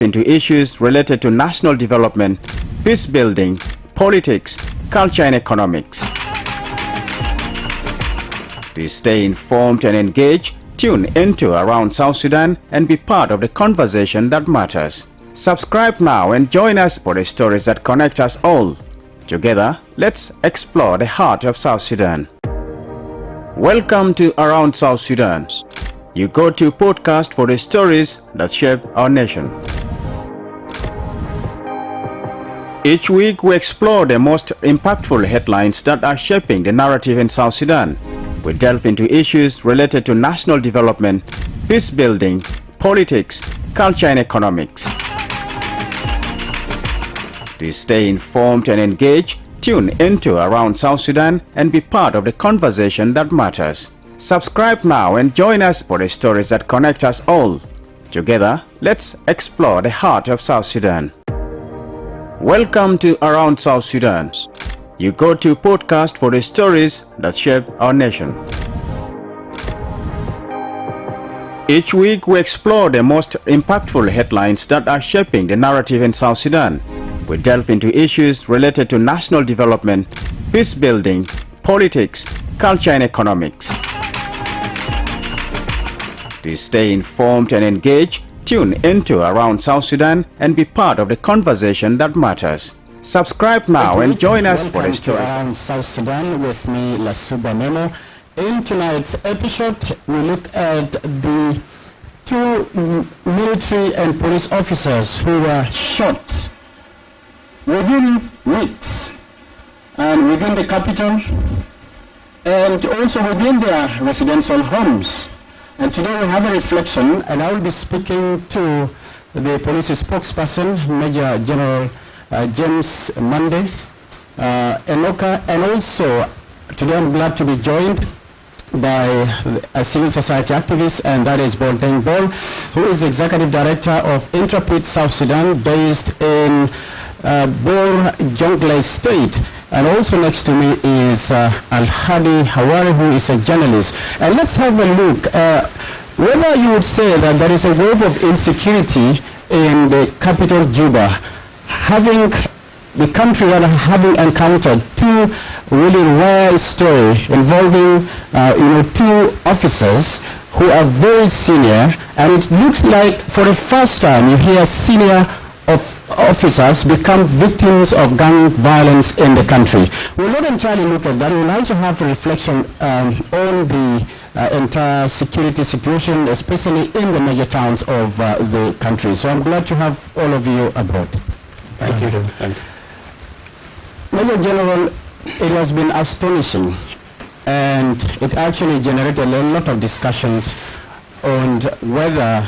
into issues related to national development, peace building, politics, culture and economics. To stay informed and engaged, tune into Around South Sudan and be part of the conversation that matters. Subscribe now and join us for the stories that connect us all. Together, let's explore the heart of South Sudan. Welcome to Around South Sudan, your go-to podcast for the stories that shape our nation. Each week, we explore the most impactful headlines that are shaping the narrative in South Sudan. We delve into issues related to national development, peace building, politics, culture and economics. To stay informed and engaged, tune into Around South Sudan and be part of the conversation that matters. Subscribe now and join us for the stories that connect us all. Together, let's explore the heart of South Sudan. Welcome to Around South Sudan, your go-to podcast for the stories that shape our nation. Each week, we explore the most impactful headlines that are shaping the narrative in South Sudan. We delve into issues related to national development, peace building, politics, culture and economics. To stay informed and engaged, tune into Around South Sudan and be part of the conversation that matters. Subscribe now and join us for the story. Around South Sudan with me, Lasuba Memo. In tonight's episode, we look at the two military and police officers who were shot within weeks and within the capital and also within their residential homes. And today we have a reflection, and I will be speaking to the police spokesperson, Major General James Monday Enoka, and also today I'm glad to be joined by a civil society activist, and that is Boldeng Bol, who is Executive Director of Intrepid South Sudan, based in Bor Jonglei State. And also next to me is Al-Hadi Hawari, who is a journalist. And let's have a look whether you would say that there is a wave of insecurity in the capital Juba, having the country rather having encountered two really rare stories involving two officers who are very senior, and it looks like for the first time you hear senior officers become victims of gang violence in the country. We'll not entirely look at that. We'll also have a reflection on the entire security situation, especially in the major towns of the country. So I'm glad to have all of you aboard. Thank you. Thank you. Major General, it has been astonishing, and it actually generated a lot of discussions on whether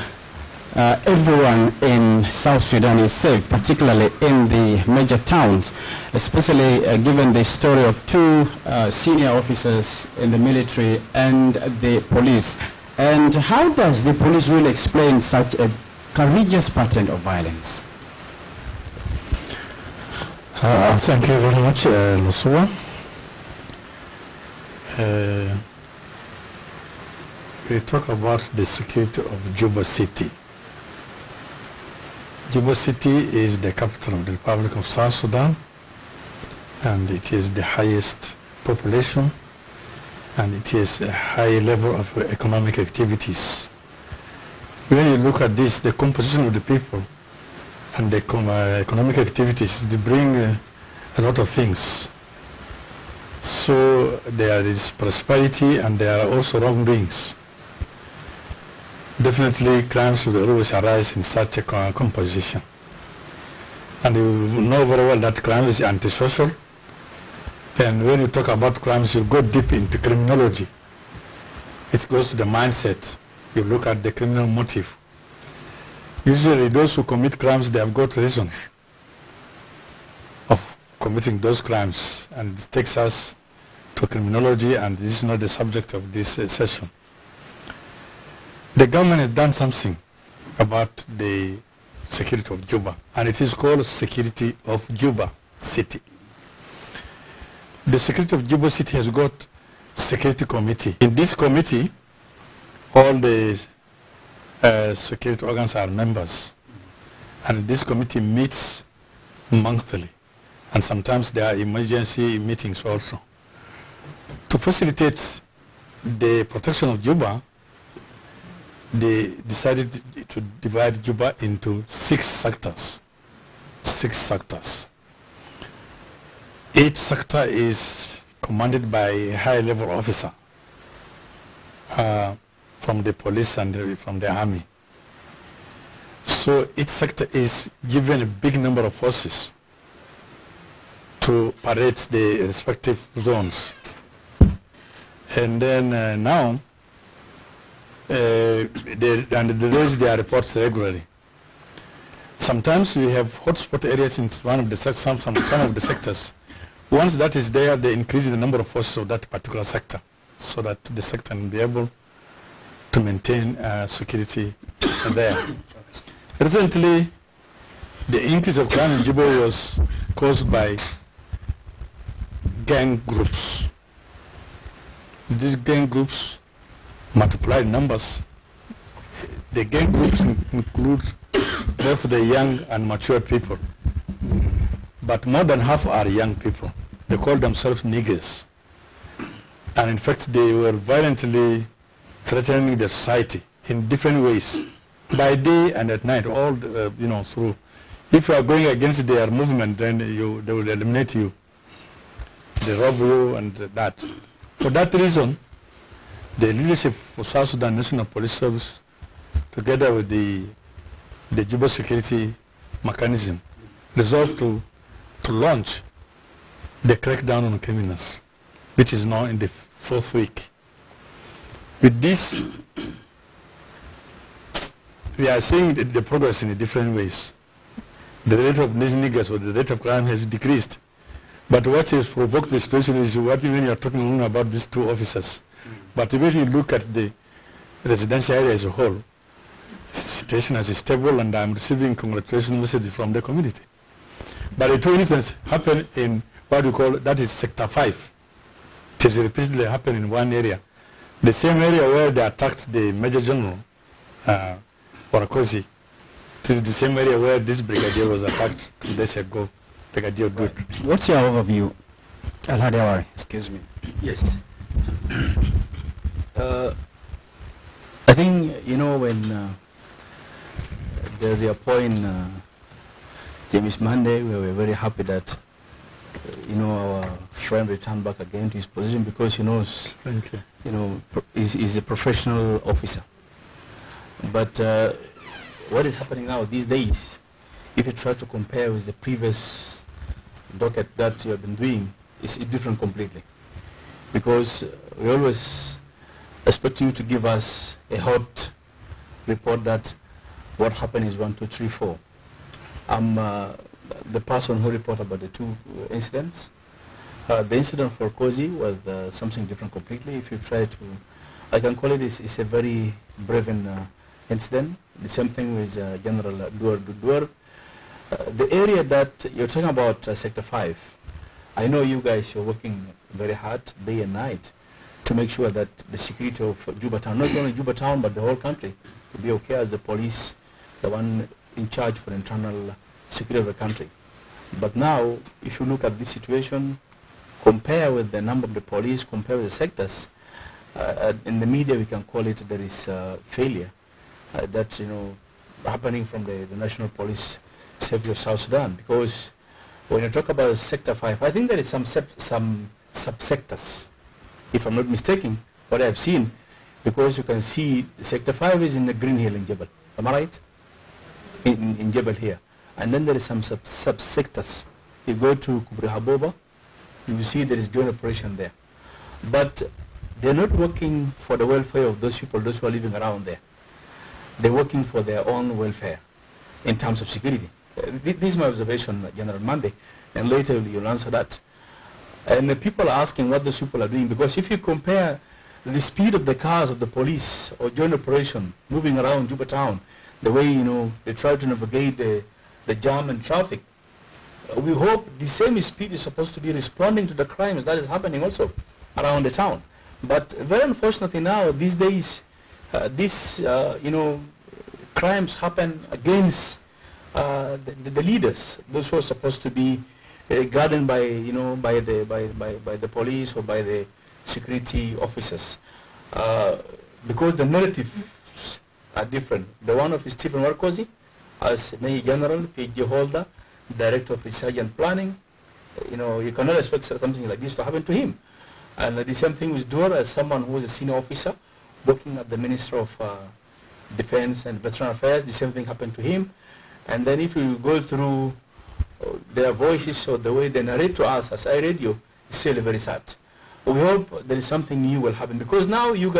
everyone in South Sudan is safe, particularly in the major towns, especially given the story of two senior officers in the military and the police. And how does the police really explain such a courageous pattern of violence? Thank you very much, Lusua. We talk about the security of Juba City. Juba City is the capital of the Republic of South Sudan, and it is the highest population, and it is a high level of economic activities. When you look at this, the composition of the people and the economic activities, they bring a lot of things. So there is prosperity and there are also wrongdoings. Definitely crimes will always arise in such a composition. And you know very well that crime is antisocial. And when you talk about crimes, you go deep into criminology. It goes to the mindset. You look at the criminal motive. Usually those who commit crimes, they have got reasons of committing those crimes. And it takes us to criminology, and this is not the subject of this session. The government has done something about the security of Juba, and it is called Security of Juba City. The security of Juba City has got security committee. In this committee, all the security organs are members. And this committee meets monthly, and sometimes there are emergency meetings also. To facilitate the protection of Juba, they decided to divide Juba into 6 sectors. 6 sectors. Each sector is commanded by a high-level officer from the police and from the army. So each sector is given a big number of forces to parade the respective zones. And then now, they release their reports regularly. Sometimes we have hotspot areas in one of the some of the sectors. Once that is there, they increase the number of forces of that particular sector, so that the sector can be able to maintain security there. Recently, the increase of crime in Juba was caused by gang groups. These gang groups multiplied numbers. The gang groups include both the young and mature people, but more than half are young people. They call themselves niggers, and in fact they were violently threatening the society in different ways, by day and at night, all through. If you are going against their movement, then they will eliminate you, they rob you, and that. For that reason, the leadership of South Sudan National Police Service, together with the Juba security mechanism, resolved to launch the crackdown on criminals, which is now in the 4th week. With this, we are seeing the progress in different ways. The rate of these niggers or the rate of crime has decreased. But what has provoked the situation is what when you are talking only about these 2 officers. But when you look at the residential area as a whole, the situation is stable, and I'm receiving congratulations messages from the community. But the 2 incidents happened in what we call, that is Sector 5. It has repeatedly happened in one area. The same area where they attacked the Major General, Warakosi. It is the same area where this brigadier was attacked 2 days ago, Brigadier Dut. What's your overview, Al-Hadiawari? Excuse me. Yes. I think, when they reappoint James Mande, we were very happy that, our friend returned back again to his position, because he knows, Thank you. He's a professional officer. But what is happening now these days, if you try to compare with the previous docket that you have been doing, is different completely. Because we always expect you to give us a hot report that what happened is 1, 2, 3, 4. I'm the person who reported about the 2 incidents. The incident for Kozi was something different completely. If you try to, I can call it, it's a very brave incident. The same thing with General Duar. The area that you're talking about, Sector 5, I know you guys are working very hard day and night to make sure that the security of Juba town, not only Juba town but the whole country, will be okay, as the police, the one in charge for internal security of the country. But now, if you look at this situation, compare with the number of the police, compare with the sectors, in the media we can call it there is failure that's happening from the National Police Safety of South Sudan. Because when you talk about Sector 5, I think there is some subsectors, if I'm not mistaken, what I've seen, because you can see Sector 5 is in the Green Hill in Jebel. Am I right? In Jebel here. And then there is some subsectors. You go to Kubri Haboba, you will see there is joint operation there. But they're not working for the welfare of those people, those who are living around there. They're working for their own welfare in terms of security. This is my observation, General Mande, and later you'll answer that. And the people are asking what those people are doing, because if you compare the speed of the cars of the police or joint operation moving around Juba town, the way they try to navigate the jam and traffic, we hope the same speed is supposed to be responding to the crimes that is happening also around the town. But very unfortunately now, these days, crimes happen against the leaders, those who are supposed to be guarded by by the police or by the security officers, because the narratives are different. The one of Stephen Warkozy as Major General, PhD holder, Director of Research and Planning, you cannot expect something like this to happen to him. And the same thing with Dora, as someone who is a senior officer working at the Ministry of Defense and Veteran Affairs. The same thing happened to him. And then if you go through their voices or the way they narrate to us as I radio, it's really very sad. We hope there is something new will happen, because now you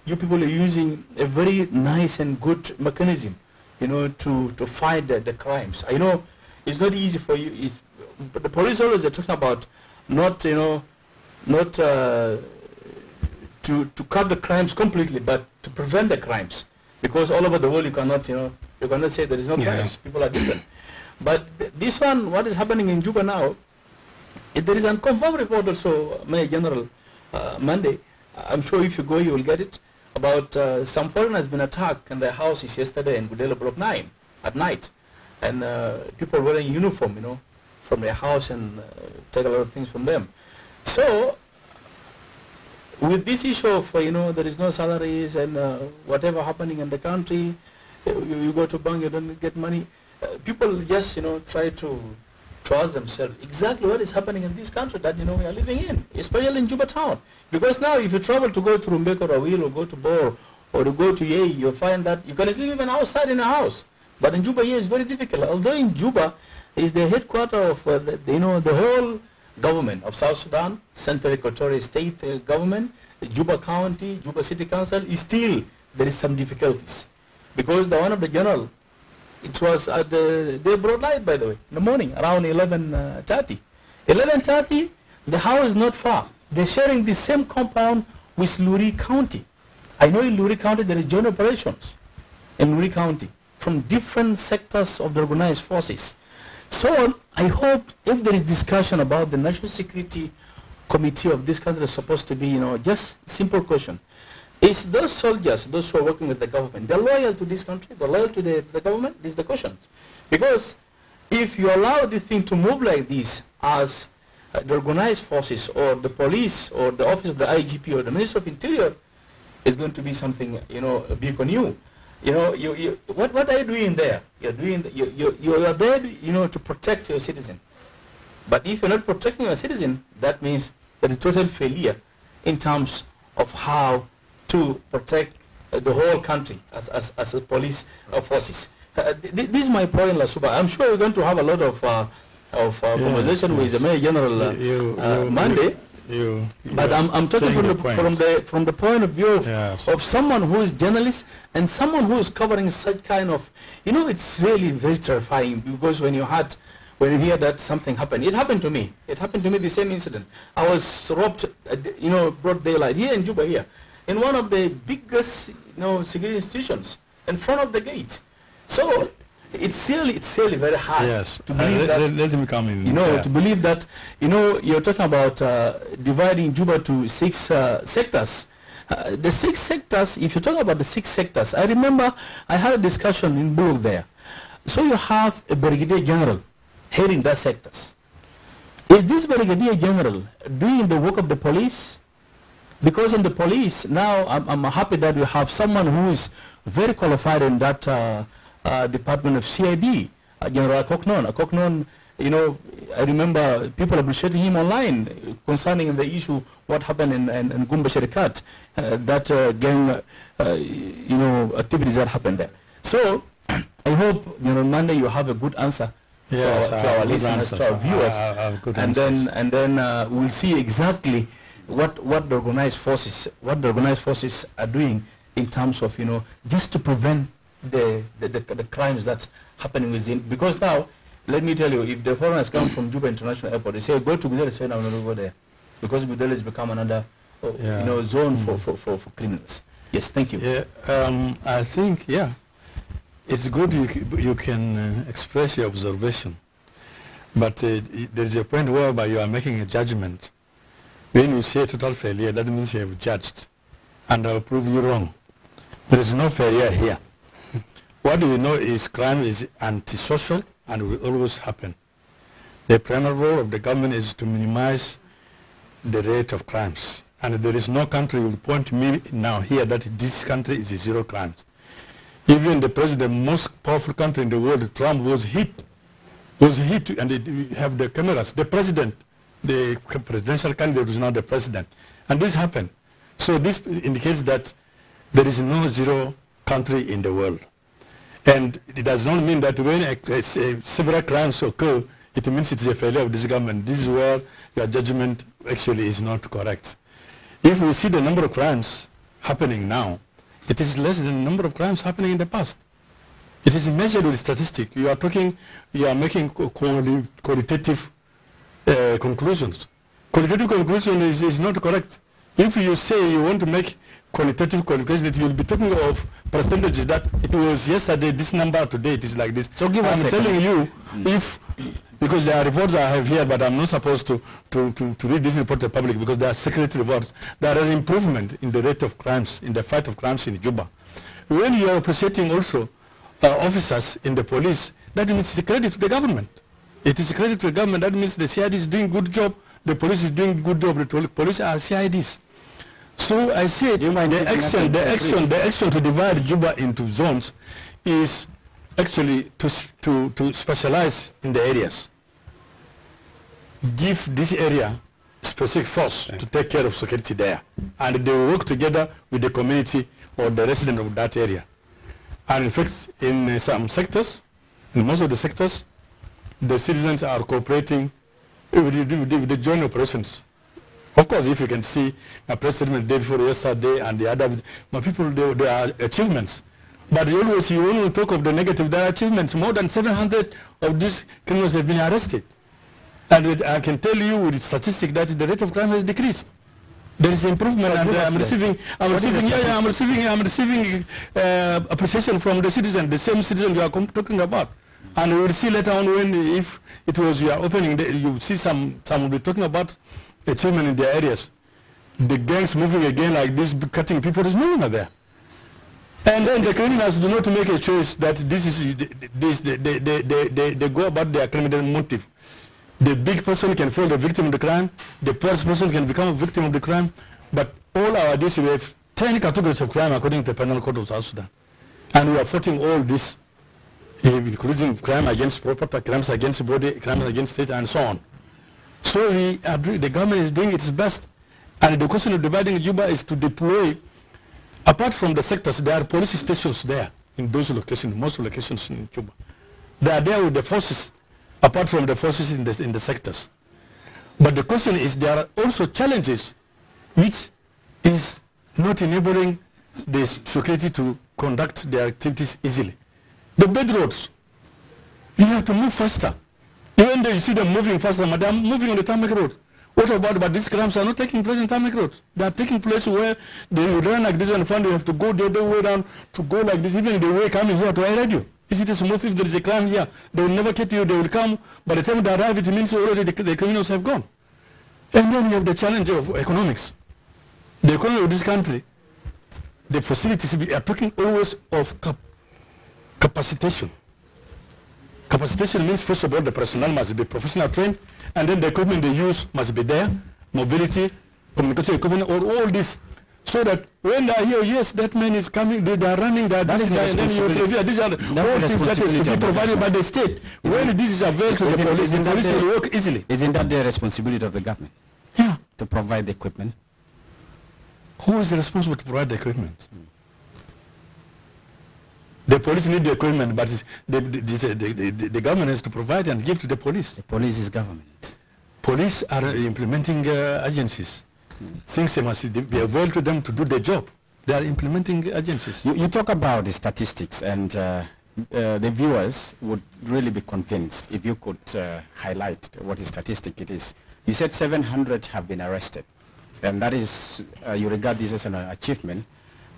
people are using a very nice and good mechanism, to fight the crimes. I know it's not easy for you. But the police always are talking about not to cut the crimes completely, but to prevent the crimes, because all over the world you cannot say there is no crimes. People are different. But this one, what is happening in Juba now, there is a confirmed report also, Major General Monday. I'm sure if you go, you will get it, about some foreigner has been attacked in their houses yesterday in Gudela Block 9 at night, and people wearing uniform, from their house and take a lot of things from them. So with this issue of there is no salaries and whatever happening in the country, you go to bank, you don't get money. People just try to ask themselves exactly what is happening in this country that we are living in, especially in Juba town. Because now if you travel to go to Rumbek or Awil or go to Bor or to go to Yei, you'll find that you can live even outside in a house. But in Juba here it's very difficult. Although in Juba is the headquarters of the whole government of South Sudan, Central Equatorial State government, the Juba County, Juba City Council, is still there is some difficulties, because the one of the general, it was at they brought light, by the way, in the morning around 11:30. 11:30, the house is not far. They're sharing the same compound with Luri County. I know in Luri County there is joint operations in Luri County from different sectors of the organized forces. So I hope if there is discussion about the National Security Committee of this country is supposed to be, just simple question. Is those soldiers, those who are working with the government, they're loyal to this country, they're loyal to the government? This is the question. Because if you allow the thing to move like this as the organized forces or the police or the office of the IGP or the Minister of Interior, is going to be something, a big on you. What are you doing there? You're there, to protect your citizen. But if you're not protecting your citizen, that means that is total failure in terms of how to protect the whole country as a police forces. This is my point, Lasuba. I'm sure we're going to have a lot of conversation with the Major General Monday. But I'm talking from the point of view of someone who is journalist and someone who is covering such kind of, it's really very terrifying, because when you hear that something happened, it happened to me. It happened to me, the same incident. I was robbed, broad daylight here in Juba here, in one of the biggest, security institutions, in front of the gate. So it's really very hard to believe that. Let him come in. To believe that, you're talking about dividing Juba to 6 sectors. The 6 sectors, if you talk about the 6 sectors, I remember I had a discussion in Bullock there. So you have a brigadier general heading that sectors. Is this brigadier general doing the work of the police? Because in the police, now I'm happy that we have someone who is very qualified in that department of CID, General Akoknon. I remember people appreciating him online concerning the issue, what happened in Gumba Sherikat, that gang, activities that happened there. So I hope, Monday you have a good answer to our listeners, to our viewers, and then we'll see exactly what the organized forces are doing in terms of just to prevent the crimes that's happening within. Because now, let me tell you, if the foreigners come from Juba International Airport, they say go to Gudela, say no, go there, because Gudela has become another zone for criminals. Yes, thank you. I think it's good you can express your observation, but there is a point whereby you are making a judgment. When you say total failure, that means you have judged, and I'll prove you wrong. There is no failure here. what we know is crime is antisocial and will always happen. The primary role of the government is to minimize the rate of crimes. And there is no country will point me now here that this country is zero crimes. Even the president, most powerful country in the world, Trump, was hit, and they have the cameras. The president, the presidential candidate is now the president. And this happened. So this indicates that there is no zero country in the world. And it does not mean that when several crimes occur, it means it is a failure of this government. This is where your judgment actually is not correct. If we see the number of crimes happening now, it is less than the number of crimes happening in the past. It is measured with statistics. You are making qualitative conclusions. Qualitative conclusion is not correct. If you say you want to make qualitative conclusions, you will be talking of percentages that it was yesterday, this number, today it is like this. So I'm telling you, if, because there are reports I have here, but I'm not supposed to read this report to the public because they are secret reports. There is improvement in the rate of crimes, in the fight of crimes in Juba. When you are appreciating also officers in the police, that means it's a credit to the government. It is a credit to the government. That means the CID is doing good job, the police is doing good job, the police are CIDs. So I say the action to divide Juba into zones is actually to specialize in the areas. Give this area specific force to take care of security there. And they work together with the community or the resident of that area. And in fact, in some sectors, in most of the sectors, the citizens are cooperating with the joint operations. Of course, if you can see a president the day before yesterday and the other, my people, there are achievements. But you only talk of the negative, there are achievements. More than 700 of these criminals have been arrested. And I can tell you with statistics that the rate of crime has decreased. There is improvement, so and I'm receiving appreciation from the citizen, the same citizen you are talking about. And we will see later on when, if it was your opening, you see some will be talking about achievement in their areas. The gangs moving again like this, cutting people is no longer there. And then the criminals do not make a choice that this is they go about their criminal motive. The big person can fall the victim of the crime, the poor person can become a victim of the crime, but all our days we have 10 categories of crime according to the Penal Code of South Sudan. And we are fighting all this, including crime against property, crimes against body, crimes against state, and so on. So the government is doing its best, and the question of dividing Juba is to deploy, apart from the sectors, there are police stations there in those locations, most locations in Juba. They are there with the forces, apart from the forces in the sectors. But the question is, there are also challenges which is not enabling the security to conduct their activities easily. The bed roads, you have to move faster. Even though you see them moving faster, but they are moving on the tarmac road. What about, but these crimes are not taking place in tarmac roads. They are taking place where they run like this and find you have to go the other way down to go like this, even the way coming here to a radio. Is it smooth? If there is a crime here, they will never get you, they will come. By the time they arrive, it means already the criminals have gone. And then you have the challenge of economics. The economy of this country, the facilities, we are talking always of capacitation. Capacitation means, first of all, the personnel must be professional trained, and then the equipment they use must be there, mobility, communication equipment, or all this, so that when they are here, yes, that man is coming, they are running, and then you review, these are all things that is to be provided by the state. When this is available to the police will work easily. Isn't that the responsibility of the government? Yeah. To provide the equipment? Who is responsible to provide the equipment? The police need the equipment, but the government has to provide and give to the police. The police is government. Police are implementing agencies. Things must be available to them to do their job. They are implementing agencies. You talk about the statistics, and the viewers would really be convinced if you could highlight what statistic it is. You said 700 have been arrested, and that is, you regard this as an achievement.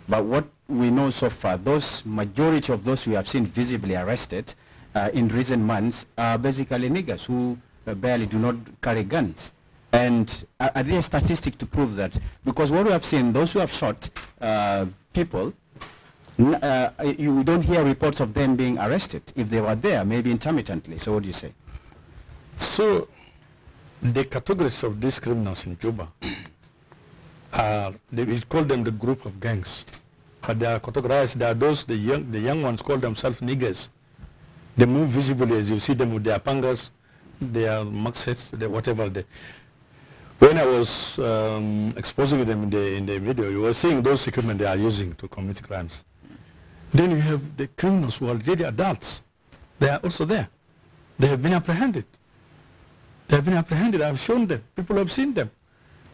But what we know so far, those majority of those we have seen visibly arrested in recent months are basically niggers who barely do not carry guns. And are there statistics to prove that? Because what we have seen, those who have shot people, You don't hear reports of them being arrested. If they were there, maybe intermittently. So what do you say? So the categories of these criminals in Juba are, we call them the group of gangs. But they are categorized. There are those, the young ones call themselves niggers. They move visibly as you see them with their pangas, their mugsets, whatever. When I was exposing them in the video, you were seeing those equipment they are using to commit crimes. Then you have the criminals who are already adults. They are also there. They have been apprehended. They have been apprehended. I have shown them. People have seen them.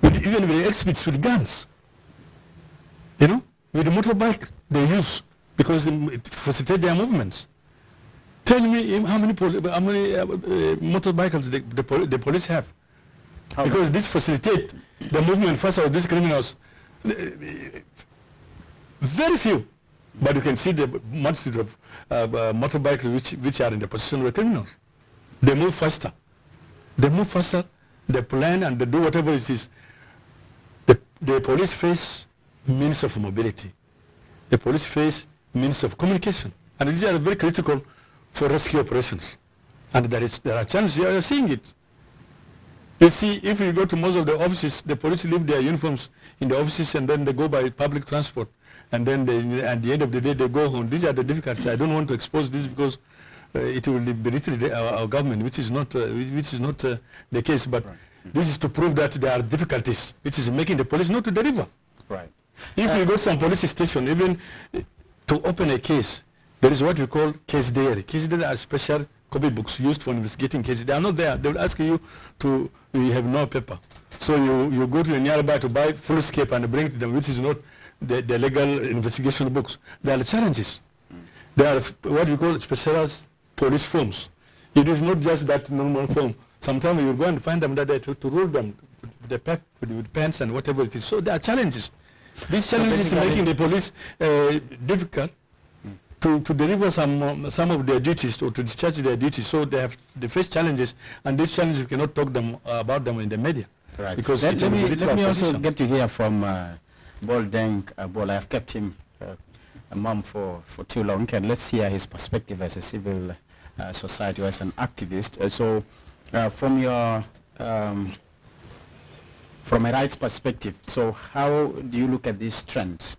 Even with experts with guns. You know, with the motorbike they use because it facilitates their movements. Tell me how many motorbikes the police have. Because this facilitates the movement first of these criminals. Very few. But you can see the multitude of motorbikes which are in the position of the criminals. They move faster. They move faster, they plan and they do whatever it is. The police face means of mobility. The police face means of communication. And these are very critical for rescue operations. And there are challenges, you are seeing it. You see, if you go to most of the offices, the police leave their uniforms in the offices and then they go by public transport. And then at the end of the day, they go home. These are the difficulties. I don't want to expose this because it will belittle our government, which is not the case. But this is to prove that there are difficulties, which is making the police not to deliver. Right. If you go to some police station, even to open a case, there is what we call case diary. Case diary are special copy books used for investigating cases. They are not there. They will ask you to, you have no paper. So you go to the nearby to buy fullscape and bring it to them, which is not the legal investigation books. There are challenges. There are what we call specialized police forms. It is not just that normal form. Sometimes you go and find them that to rule them with pens and whatever it is. So there are challenges. These challenges are making the police difficult to deliver some of their duties or to discharge their duties. So they face challenges, and these challenges we cannot talk about them in the media. Right. Because let me also get to hear from Bol Deng Bol. I have kept him a mum for too long, and let's hear his perspective as a civil society, as an activist. So from your from a rights perspective, so how do you look at these trends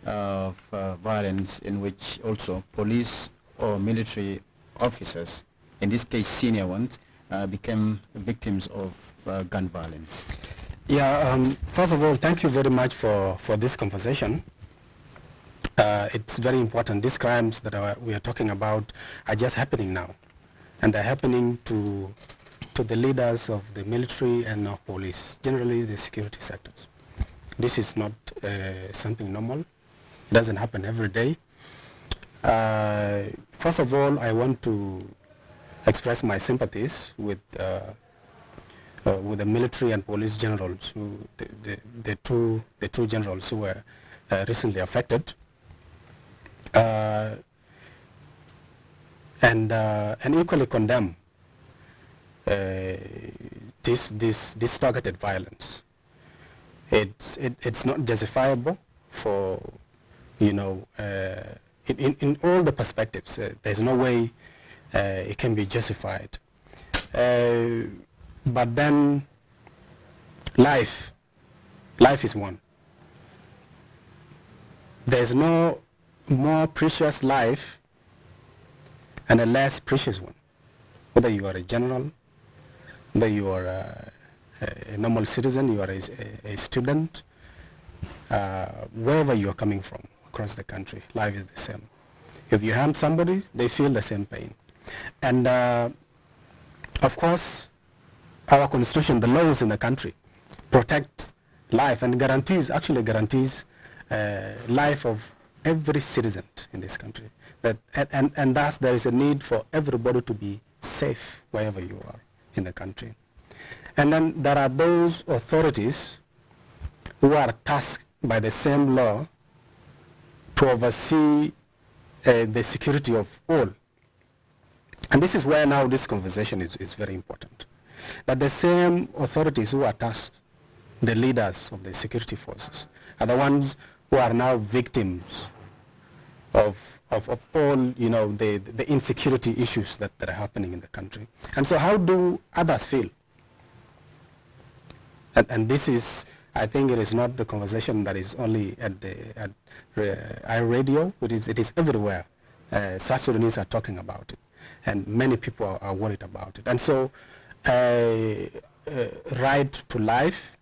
of violence in which also police or military officers, in this case senior ones, became victims of gun violence? Yeah, first of all, thank you very much for this conversation. It's very important. These crimes that we are talking about are just happening now, and they're happening to the leaders of the military and of police, generally the security sectors. This is not something normal. It doesn't happen every day. First of all, I want to express my sympathies with the military and police generals, the two generals who were recently affected, and equally condemn this targeted violence. It's not justifiable for, in all the perspectives. There's no way it can be justified. But then life is one. There's no more precious life and a less precious one. Whether you are a general, whether you are a normal citizen, you are a student, wherever you are coming from across the country, life is the same. If you harm somebody, they feel the same pain. And of course, our constitution, the laws in the country, protect life and actually guarantees life of every citizen in this country. And thus there is a need for everybody to be safe wherever you are in the country. And then there are those authorities who are tasked by the same law to oversee the security of all. And this is where now this conversation is very important. That the same authorities who are tasked, the leaders of the security forces, are the ones who are now victims all, you know, the insecurity issues that are happening in the country. And so how do others feel? And this is, I think it is not the conversation that is only at iRadio. It is everywhere. South Sudanese are talking about it, and many people are worried about it. And so, right to life,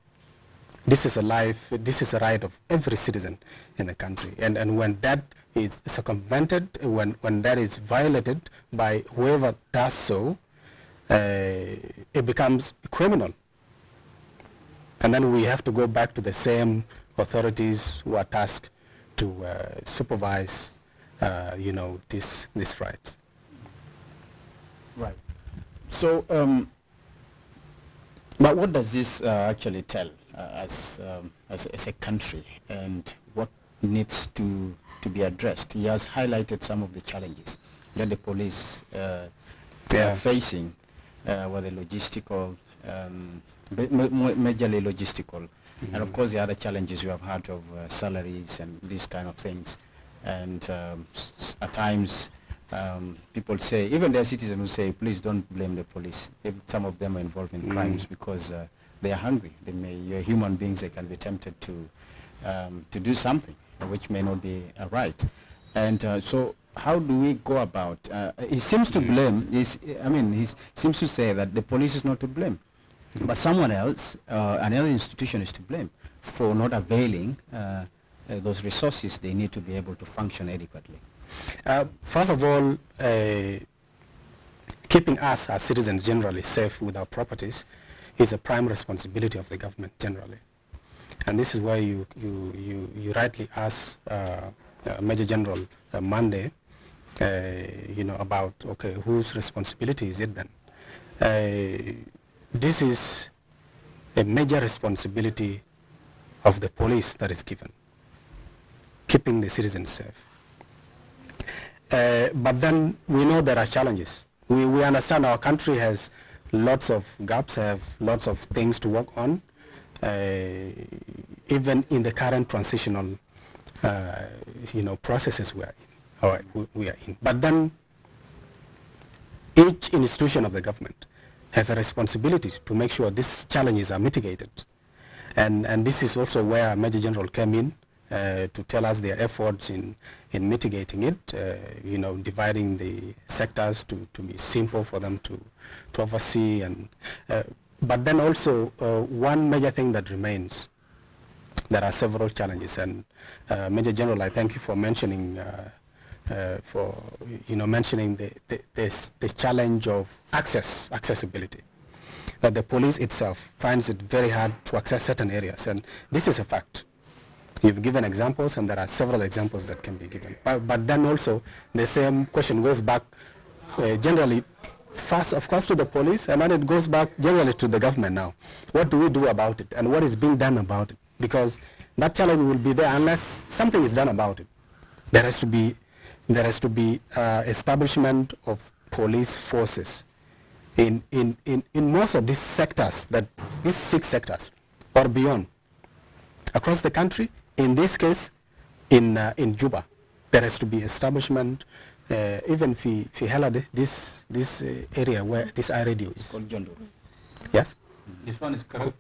this is a right of every citizen in the country. And when that is circumvented, when that is violated by whoever does so, it becomes criminal. And then we have to go back to the same authorities who are tasked to supervise, you know, this right. Right. So, but what does this actually tell as a country, and what needs to be addressed? He has highlighted some of the challenges that the police are facing, whether logistical, majorly logistical, and of course the other challenges you have heard of salaries and these kind of things. And at times people say, even there are citizens who say, please don't blame the police if some of them are involved in crimes, because they are hungry. You're human beings, they can be tempted to do something which may not be right. And so how do we go about, he seems to blame, he seems to say that the police is not to blame, but someone else, another institution is to blame for not availing those resources they need to be able to function adequately. First of all, keeping us as citizens generally safe with our properties is a prime responsibility of the government generally. And this is why you rightly asked Major General Monday, you know, about, okay, whose responsibility is it then? This is a major responsibility of the police that is given, keeping the citizens safe. But then we know there are challenges. We understand our country has lots of gaps, have lots of things to work on, even in the current transitional you know, processes we are in. But then each institution of the government have a responsibility to make sure these challenges are mitigated. And this is also where Major General came in to tell us their efforts in mitigating it, you know, dividing the sectors to be simple for them to oversee. And but then also one major thing that remains, there are several challenges. And Major General, I thank you for mentioning mentioning the challenge of accessibility. That the police itself finds it very hard to access certain areas, and this is a fact. You've given examples, and there are several examples that can be given. But then also, the same question goes back generally, first, of course, to the police, and then it goes back generally to the government now. What do we do about it, and what is being done about it? Because that challenge will be there unless something is done about it. There has to be establishment of police forces in most of these sectors, these 6 sectors or beyond, across the country. In this case, in Juba, there has to be establishment. Even if this area where this iRadio is called Jondo. Yes. This one is Karak.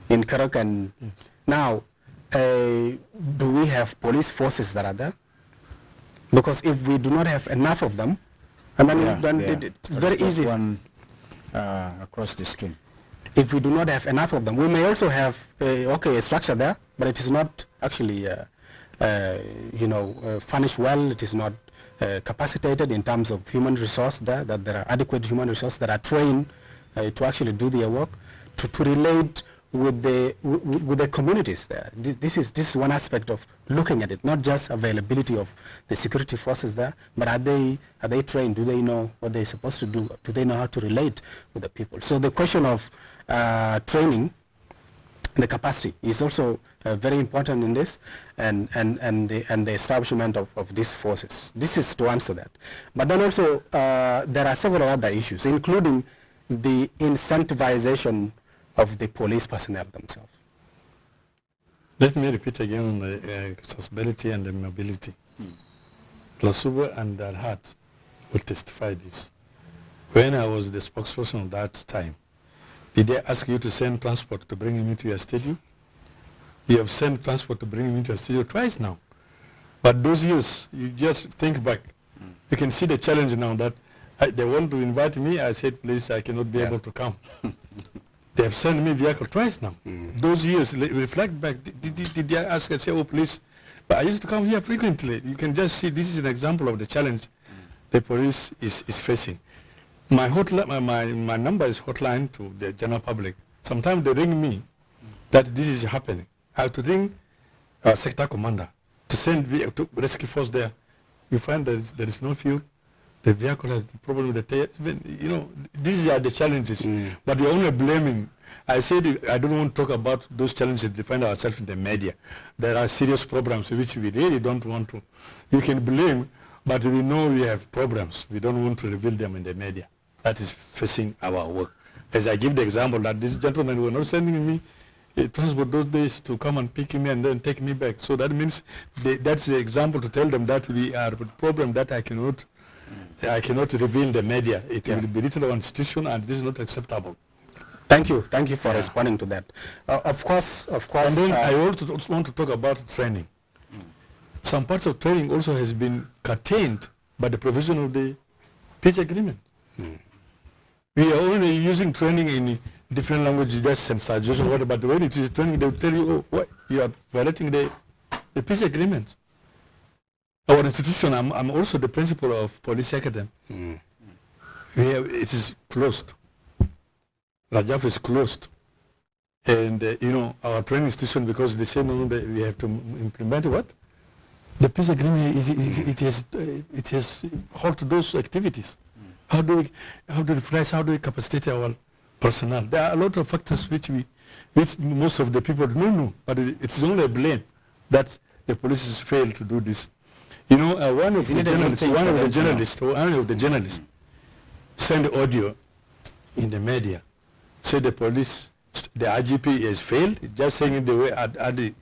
In Karak, and yes. Now, do we have police forces that are there? Because if we do not have enough of them, and then it's very easy. One across the stream. If we do not have enough of them, we may also have a structure there, but it is not actually furnished well. It is not capacitated in terms of human resource there. That there are adequate human resources that are trained to actually do their work, to relate with the communities there. This is one aspect of looking at it, not just availability of the security forces there, but are they trained? Do they know what they're supposed to do? Do they know how to relate with the people? So the question of training, the capacity is also very important in this, and the establishment of these forces. This is to answer that. But then also there are several other issues, including the incentivization of the police personnel themselves. Let me repeat again on the accessibility and the mobility. Lasuba and Dalhat will testify this. When I was the spokesperson at that time, did they ask you to send transport to bring him into your stadium? You have sent transport to bring him into your stadium twice now. But those years, you just think back. You can see the challenge now that they want to invite me. I said, please, I cannot be able to come. They have sent me vehicle twice now. Those years, reflect back. Did they ask and say, oh, please? But I used to come here frequently. You can just see this is an example of the challenge the police is facing. My hotline, my number is hotline to the general public. Sometimes they ring me that this is happening. I have to ring sector commander to send to rescue force there. You find there is no fuel. The vehicle has the problem with the tire. You know, these are the challenges. But you're only blaming. I said I don't want to talk about those challenges to find ourselves in the media. There are serious problems which we really don't want to. You can blame, but we know we have problems. We don't want to reveal them in the media. That is facing our work. As I give the example that this gentleman were not sending me transport those days to come and pick me and then take me back. So that means that's the example to tell them that we are a problem that I cannot reveal in the media. It will be written on institution, and this is not acceptable. Thank you for responding to that. Of course. And then I also want to talk about training. Some parts of training also has been curtailed by the provision of the peace agreement. We are only using training in different languages, just sensitization, whatever. But when it is training, they will tell you, oh, what? You are violating the peace agreement. Our institution, I'm also the principal of Police Academy. It is closed. Rajaf is closed. And, you know, our training institution, because they say, no, we have to implement what? The peace agreement, it has halted those activities. How do we capacitate our personnel? There are a lot of factors which most of the people don't know, but it is only a blame that the police has failed to do this. You know, one of the journalists sent audio in the media, said the police, the IGP has failed, just saying it the way Al-Hadi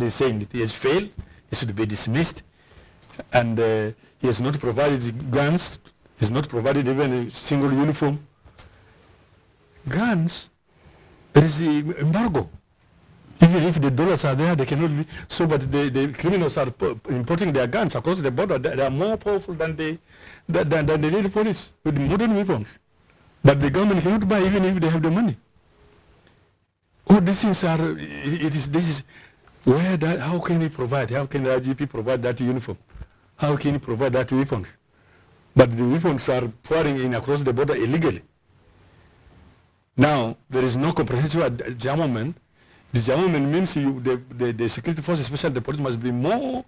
is saying it, he has failed, he should be dismissed, and he has not provided guns, he has not provided even a single uniform. Guns, there is embargo. Even if the dollars are there, they cannot be. So, but the criminals are importing their guns across the border. They are more powerful than the real police with modern weapons. But the government cannot buy even if they have the money. All these things are. This is where that. How can he provide? How can the IGP provide that uniform? How can he provide that weapons? But the weapons are pouring in across the border illegally. Now there is no comprehensive disarmament. Disarmament means the security forces, especially the police, must be more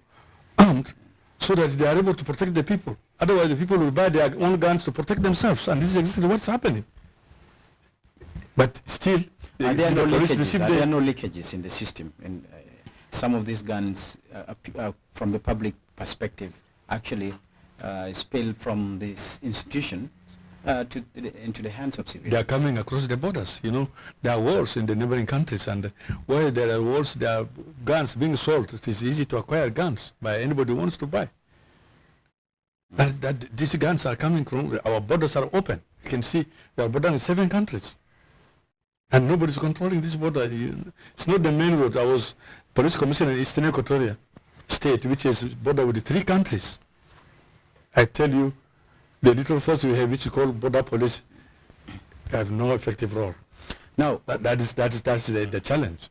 armed so that they are able to protect the people. Otherwise, the people will buy their own guns to protect themselves, and this is exactly what's happening. But still, are there no leakages in the system? And some of these guns, from the public perspective, actually spill from this institution into the hands of civilians. They are coming across the borders. You know, there are wars in the neighboring countries, and where there are wars, there are guns being sold. It is easy to acquire guns by anybody who wants to buy. These guns are coming from, our borders are open. You can see we are bordering 7 countries. And nobody's controlling this border. It's not the main road. I was police commissioner in Eastern Equatoria State, which is border with 3 countries. I tell you, the little force we have, which we call border police, have no effective role. Now, that's the challenge.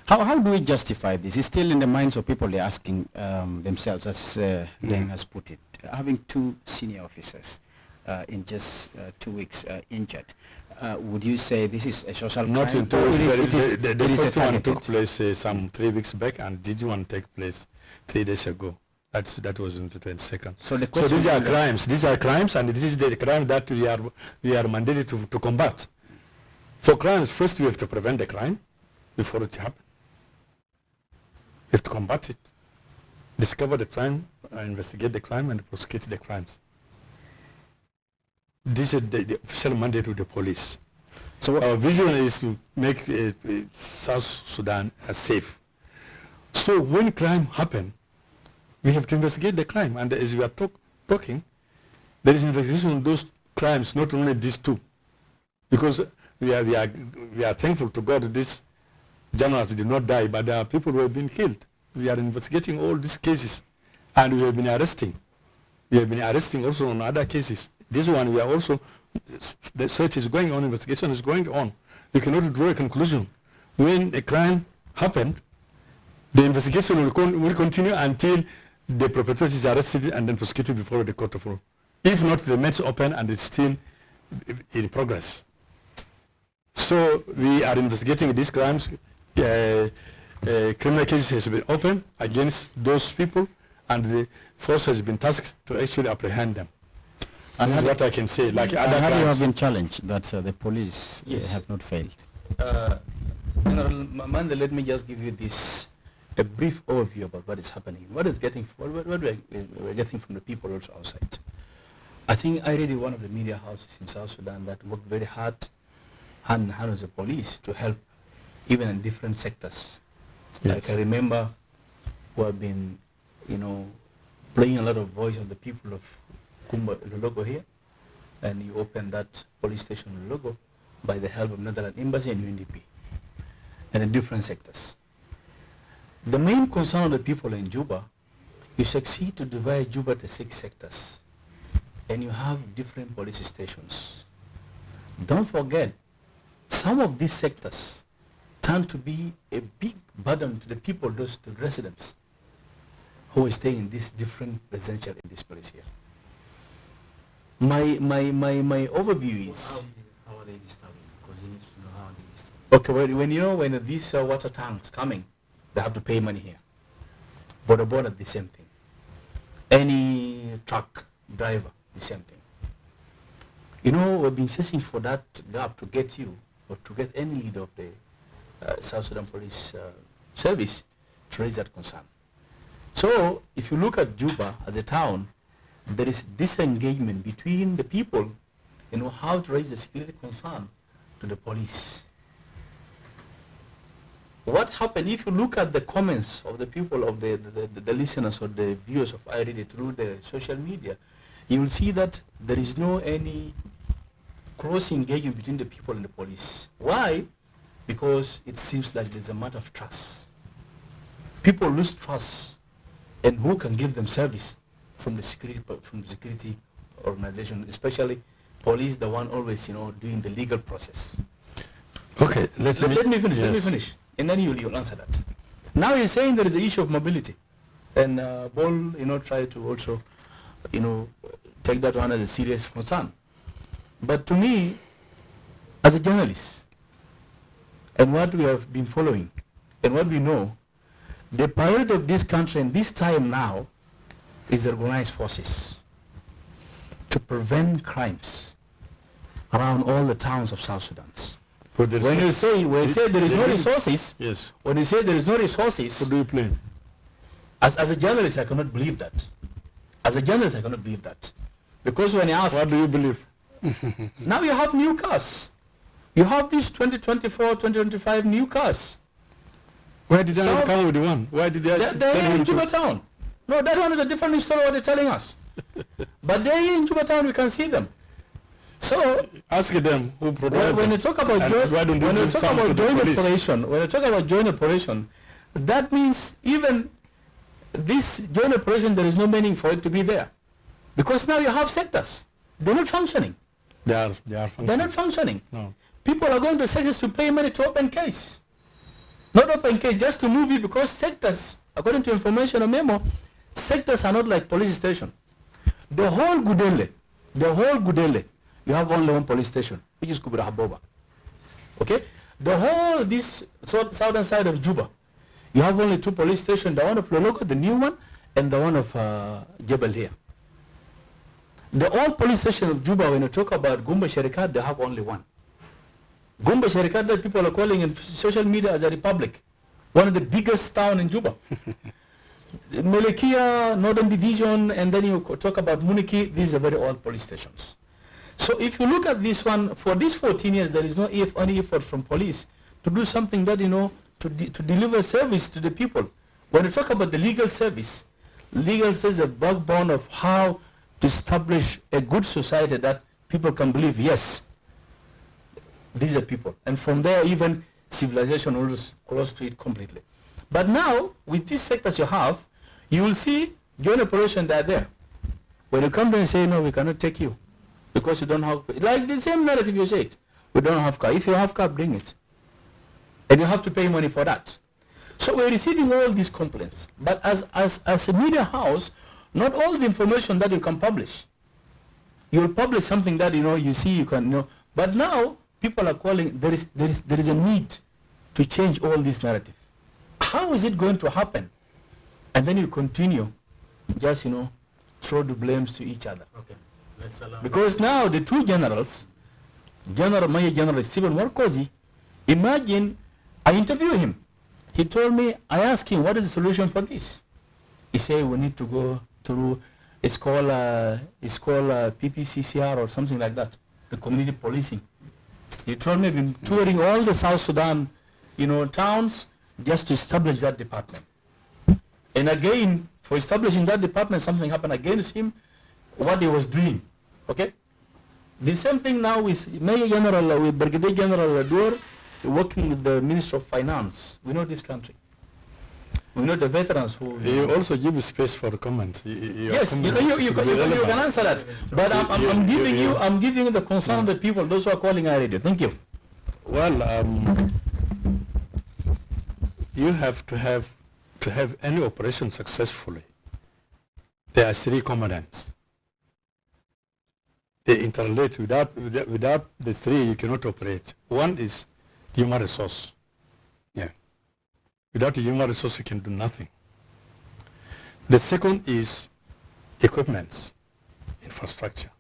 How do we justify this? It's still in the minds of people. They're asking themselves, as Deng has put it, having 2 senior officers in just 2 weeks injured. Would you say this is a social crime? Not in 2 weeks. The first one took place some 3 weeks back, and did one take place 3 days ago. That was in the 22nd. So these are crimes. These are crimes, and this is the crime that we are mandated to combat. For crimes, first we have to prevent the crime before it happens. We have to combat it, discover the crime, investigate the crime, and prosecute the crimes. This is the official mandate of the police. So our vision is to make South Sudan safe. So when crime happens, we have to investigate the crime. And as we are talking, there is investigation on those crimes, not only these two. Because we are thankful to God that these journalists did not die, but there are people who have been killed. We are investigating all these cases, and we have been arresting. We have been arresting also on other cases. This one, we are also, the search is going on, investigation is going on. You cannot draw a conclusion. When a crime happened, the investigation will continue until the perpetrator is arrested and then prosecuted before the court of law. If not, the matter is open and it's still in progress. So we are investigating these crimes. Criminal cases has been opened against those people, and the force has been tasked to actually apprehend them. And this is what I can say. Like other crimes, you have crimes. been challenged that the police have not failed. General Manda, let me just give you this a brief overview about what is happening. What we're getting from the people also outside. I think I read one of the media houses in South Sudan that worked very hard hand in hand with the police to help even in different sectors. Yes. Like I remember who have been, playing a lot of voice of the people of Kumba, Lologo here, and you open that police station in Lologo by the help of Netherlands Embassy and UNDP, and in different sectors. The main concern of the people in Juba, you succeed to divide Juba to 6 sectors, and you have different police stations. Don't forget, some of these sectors turn to be a big burden to the people, to the residents who are staying in these different residential in this place here. My overview is, How are they disturbing? Because you need to know how they disturb. okay, when these water tanks coming, they have to pay money here. Border the same thing. Any truck driver, the same thing. We've been searching for that gap to get you, or to get any leader of the South Sudan Police Service to raise that concern. So, if you look at Juba as a town, there is disengagement between the people, how to raise the security concern to the police. What happened, if you look at the comments of the people, of the listeners or the viewers of iReady through the social media, you will see that there is no any cross engagement between the people and the police. Why? Because it seems like there's a matter of trust. People lose trust, and who can give them service from the security organization, especially police, the one always doing the legal process. Okay, let me finish. Yes. Let me finish, and then you'll answer that. Now you're saying there is the issue of mobility, and Bol try to also take that one as a serious concern. But to me, as a journalist, and what we have been following, and what we know, the priority of this country in this time now is organized forces to prevent crimes around all the towns of South Sudan. When you say there is no resources, yes. When you say there is no resources, What do you play? As a journalist, I cannot believe that. As a journalist, I cannot believe that. Because when you ask... What do you believe? Now you have new cars. You have these 2024, 2025 new cars. Why did they come with the one? Why did they they're in Juba town. No, that one is a different story what they're telling us. But they're in Juba town, we can see them. So ask them who provided when you talk about joint operation, that means even this joint operation, there is no meaning for it to be there, because now you have sectors. They're not functioning. They are functioning. They're not functioning. No. People are going to sectors to pay money to open case. Not open case, just to move it, because sectors, according to information or memo, sectors are not like police station. The whole Gudele, you have only one police station, which is Kubra Haboba. Okay? The whole, this southern side of Juba, you have only 2 police stations, the one of Lologo, the new one, and the one of Jebel here. The old police station of Juba, when you talk about Gumba Sharikat, they have only one. Gumba Sharikat, that people are calling in social media as a republic, one of the biggest town in Juba. Melekia, Northern Division, and then you talk about Muniki, these are very old police stations. So if you look at this one, for these 14 years, there is no any effort from police to do something that, to deliver service to the people. When you talk about the legal service is a backbone of how to establish a good society that people can believe, yes, these are people. And from there, even civilization will close to it completely. But now, with these sectors you have, you will see joint operation that are there. When you come there and say, no, we cannot take you because you don't have, like the same narrative you said, we don't have car. If you have car, bring it. And you have to pay money for that. So we're receiving all these complaints. But as a media house, not all the information that you can publish. You'll publish something that, you see, you can, But now, people are calling, there is a need to change all this narrative. How is it going to happen? And then you continue, just, throw the blames to each other. Okay. Let's allow because now the two generals, Major General Stephen Marcosi, imagine, I interviewed him. He told me, I asked him, what is the solution for this? He said, we need to go through, it's called PPCCR or something like that, the community policing. He told me, we've been touring all the South Sudan, towns, just to establish that department. And again, for establishing that department, something happened against him, what he was doing. Okay? The same thing now with Major General, with Brigadier General Adur, working with the Minister of Finance. We know this country. We know the veterans who... You also give space for comment. Yes, you can answer that. But I'm giving you the concern of the people, those who are calling our radio. Thank you. Well, you have to have any operation successfully. There are three commandants. They interrelate. Without the three, you cannot operate. One is human resource. Yeah. Without a human resource, you can do nothing. The second is equipment, infrastructure.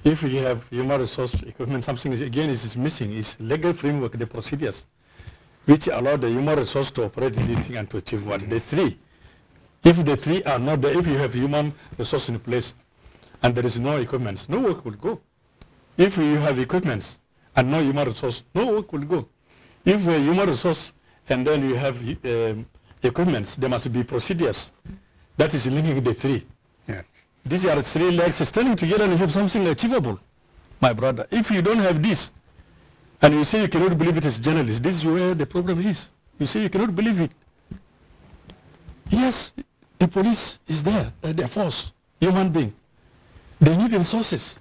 If you have human resource equipment, something is missing. Is legal framework, the procedures, which allow the human resource to operate this thing and to achieve what? The three. If the three are not there, if you have human resource in place and there is no equipment, no work will go. If you have equipment and no human resource, no work will go. If a human resource and then you have equipment, there must be procedures. That is linking the three. Yeah. These are three legs standing together and you have something achievable, my brother. If you don't have this, and you say you cannot believe it as journalists, this is where the problem is. You say you cannot believe it. Yes, the police is there, the force, human being. They need resources.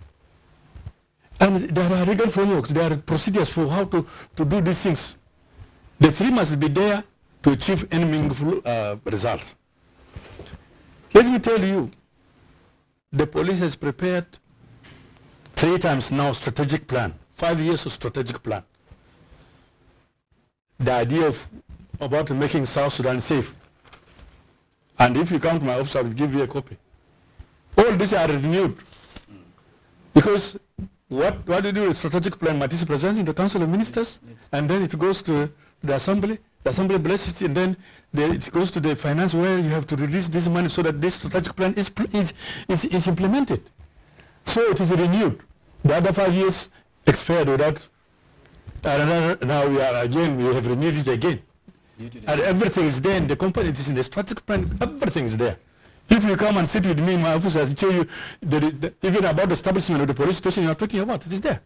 And there are legal frameworks, there are procedures for how to do these things. The three must be there to achieve any meaningful results. Let me tell you, the police has prepared 3 times now strategic plan, 5 years of strategic plan. The idea about making South Sudan safe. And if you come to my office, I will give you a copy. All these are renewed. Because what do you do with strategic plan? It is presented in the Council of Ministers, and then it goes to the Assembly blesses it, and then it goes to the finance where you have to release this money so that this strategic plan is implemented. So it is renewed. The other 5 years expired without, now we have renewed it again. And everything is there in the company, it is in the strategic plan, everything is there. If you come and sit with me in my office, I'll show you even about the establishment of the police station you are talking about, it is there.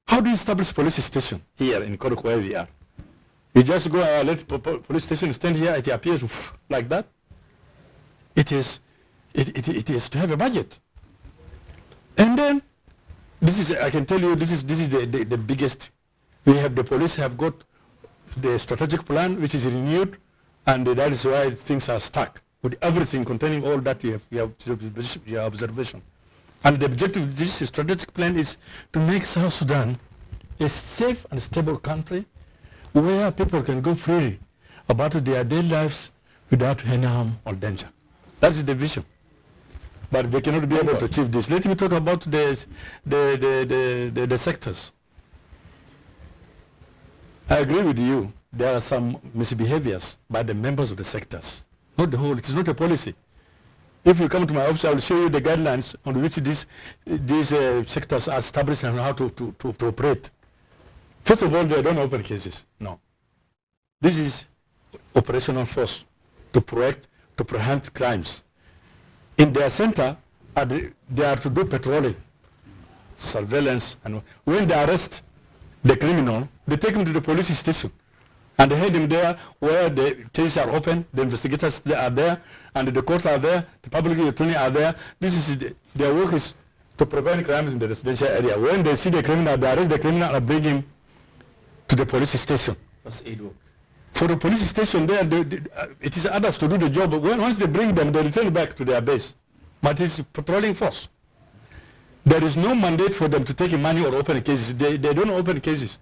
How do you establish police station here in Korok where we are? You just go and let police station stand here, it appears like that. It is to have a budget. And then, this is, I can tell you, this is the biggest. We have, the police have got the strategic plan which is renewed, and that is why things are stuck with everything containing all that you have your observation. And the objective of this strategic plan is to make South Sudan a safe and stable country where people can go freely about their daily lives without any harm or danger. That is the vision. But they cannot be able to achieve this. Let me talk about the sectors. I agree with you. There are some misbehaviors by the members of the sectors. Not the whole. It is not a policy. If you come to my office, I will show you the guidelines on which these sectors are established and how to operate. First of all, they don't open cases. No. This is operational force to prevent crimes. In their center, they are to do patrolling, surveillance, and when they arrest the criminal, they take him to the police station. And they head him there where the cases are open, the investigators are there, and the courts are there, the public attorney are there. This is their work is to prevent crimes in the residential area. When they see the criminal, they arrest the criminal and bring him to the police station. First aid work. For the police station there, it is others to do the job, but once they bring them, they return back to their base. But it's patrolling force. There is no mandate for them to take money or open cases. They don't open cases.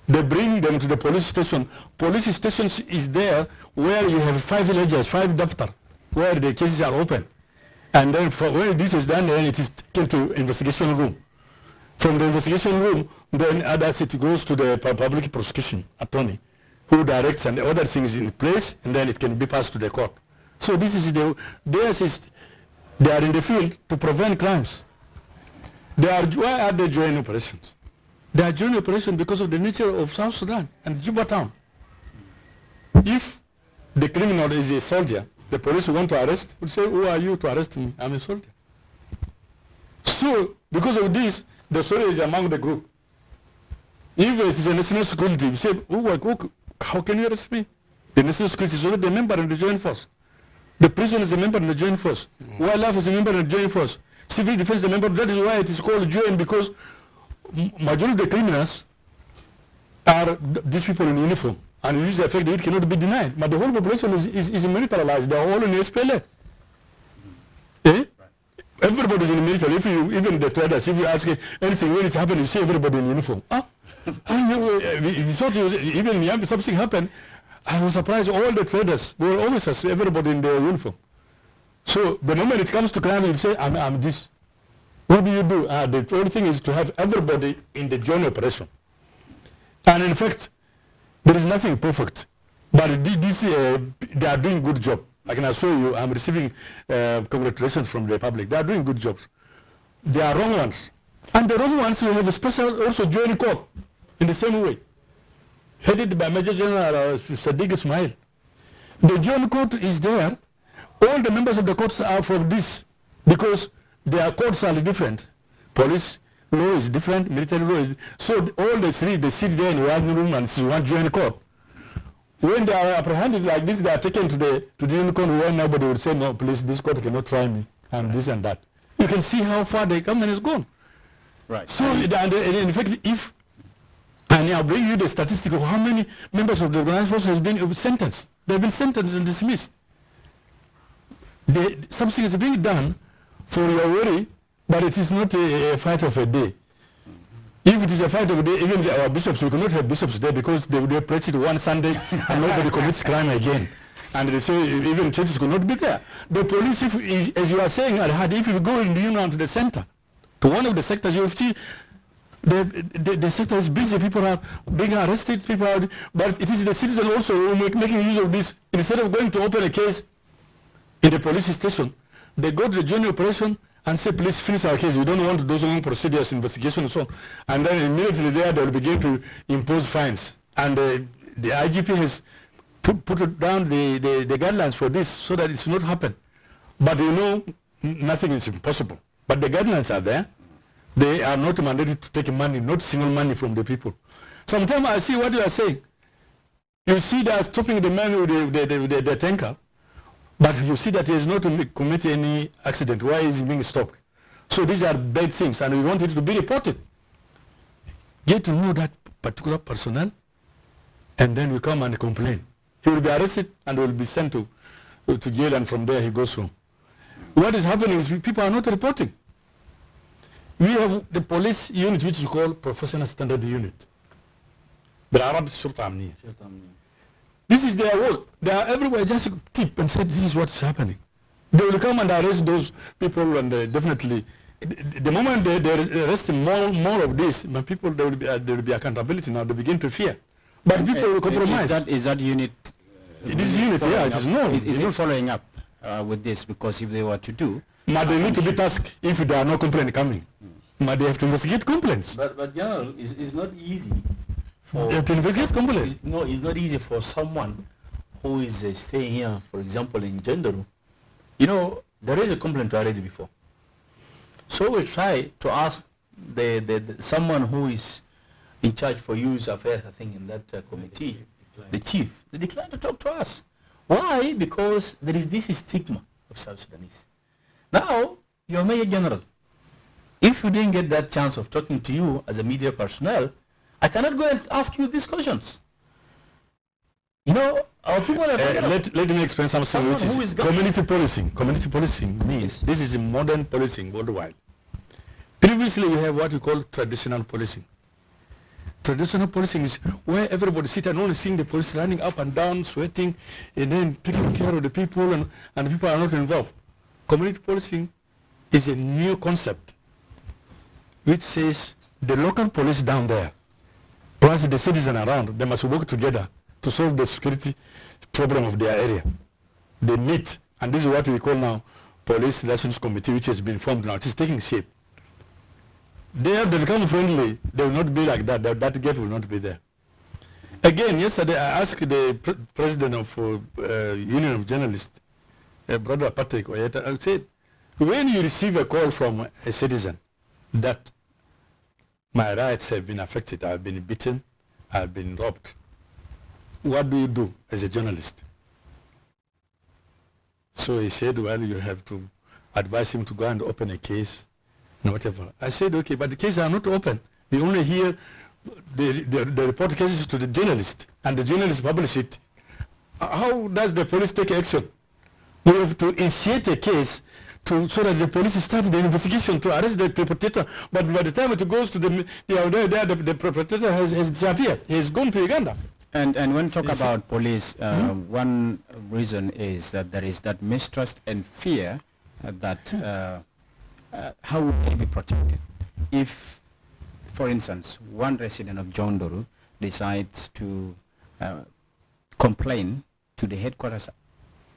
They bring them to the police station. Police stations is there where you have 5 villagers, 5 daftar, where the cases are open. And then when this is done, then it is taken to investigation room. From the investigation room, then others it goes to the public prosecution attorney, who directs and other things in place, and then it can be passed to the court. So this is they are in the field to prevent crimes. Why are they joint operations? They are joint operations because of the nature of South Sudan and Juba town. If the criminal is a soldier, the police want to arrest, will say, who are you to arrest me? I'm a soldier. So, because of this, the soldier is among the group. If it is a national security, you say, how can you arrest me? The national security is already a member of the joint force. The prison is a member of the joint force. Wildlife is a member of the joint force. Civil defense is a member. That is why it is called joint, because majority of the criminals are these people in uniform. And this is a fact that it cannot be denied. But the whole population is militarized. They are all in SPLA. Eh? Everybody is in the military. Even the traders, if you ask anything, when it's happening, you see everybody in uniform. You thought even something happened, I was surprised all the traders were officers, everybody in their uniform. So the moment it comes to crime, you say, I'm this. What do you do? The only thing is to have everybody in the joint operation. And in fact, there is nothing perfect. But they are doing good job. I can assure you, I'm receiving congratulations from the public. They are doing good jobs. They are wrong ones. And the wrong ones will have a special also joint court in the same way, headed by Major General Sadiq Ismail. The joint court is there. All the members of the courts are from this, because their courts are different. Police law is different, military law is. So all the three, they sit there in one room and it's one joint court. When they are apprehended like this, they are taken to the joint court where nobody will say, no, please, this court cannot try me, and this and that. You can see how far the government has gone. Right. So in fact, and I'll bring you the statistic of how many members of the organized force has been sentenced. They've been sentenced and dismissed. Something is being done for your worry, but it is not a fight of a day. If it is a fight of a day, even our bishops, we cannot have bishops there because they preach it one Sunday and nobody commits crime again. And they say even churches could not be there. The police, as you are saying, if you go in the union to the center, to one of the sectors, you will see the sector is busy, people are being arrested, but it is the citizen also who making use of this. Instead of going to open a case in the police station, they go to the joint operation and say, please finish our case. We don't want those long procedures, investigation and so on. And then immediately there, they will begin to impose fines. And the IGP has put down the guidelines for this so that it should not happen. But you know, nothing is impossible. But the guidelines are there. They are not mandated to take money, not single money from the people. Sometimes I see what you are saying. You see they are stopping the man with the tanker, but you see that he has not committed any accident. Why is he being stopped? So these are bad things, and we want it to be reported. Get to know that particular personnel, and then you come and complain. He will be arrested and will be sent to jail, and from there he goes home. What is happening is people are not reporting. We have the police unit which is called Professional Standard Unit. This is their work. They are everywhere, just tip and say this is what's happening. They will come and arrest those people, and definitely, the moment they arrest more of this, people, there will be accountability now. They begin to fear. But people will compromise. Is that unit? It is unit, yeah, it is known. Is it following up? with this, because if they were to do... But they need to be tasked if there are no complaints coming. But they have to investigate complaints. But General, it's not easy for... They have to investigate complaints. No, it's not easy for someone who is staying here, for example, in Gendaru. You know, there is a complaint already before. So we try to ask someone who is in charge for youth affairs, I think, in that committee, the chief. They declined to talk to us. Why? Because there is this stigma of South Sudanese. Now, you're Major General. If you didn't get that chance of talking to you as a media personnel, I cannot go and ask you these questions. You know, our people are... let me explain something which is community policing. Community policing means this is a modern policing worldwide. Previously, we have what we call traditional policing. Traditional policing is where everybody sits and only seeing the police running up and down, sweating, and then taking care of the people, and the people are not involved. Community policing is a new concept which says the local police down there, plus the citizen around, they must work together to solve the security problem of their area. They meet, and this is what we call now Police Relations Committee, which has been formed now. It is taking shape. They become friendly. They will not be like that. That gap will not be there. Again, yesterday I asked the president of Union of Journalists, Brother Patrick Oyeta, I said, when you receive a call from a citizen that my rights have been affected, I've been beaten, I've been robbed, what do you do as a journalist? So he said, well, you have to advise him to go and open a case, and whatever. I said, okay, but the cases are not open. We only hear the report cases to the journalist, and the journalist publish it. How does the police take action? We have to initiate a case so that the police start the investigation to arrest the perpetrator. But by the time it goes to the perpetrator has disappeared. He has gone to Uganda. And when we talk about police, one reason is that there is that mistrust and fear that how would they be protected? If, for instance, one resident of Jondoro decides to complain to the headquarters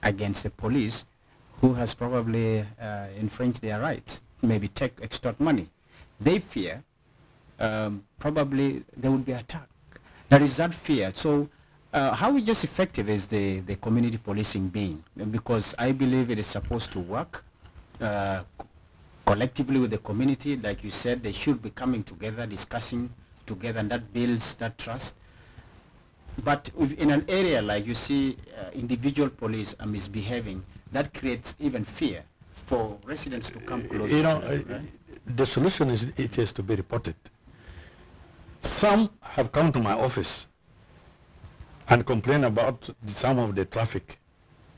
against the police who has probably infringed their rights, maybe extort money, they fear probably there would be attack. There is that fear. So how just effective is the community policing being? Because I believe it is supposed to work collectively with the community. Like you said, they should be coming together, discussing together, and that builds that trust. But in an area like you see individual police are misbehaving, that creates even fear for residents to come closer. You know, right? the solution is it has to be reported. Some have come to my office and complain about some of the traffic.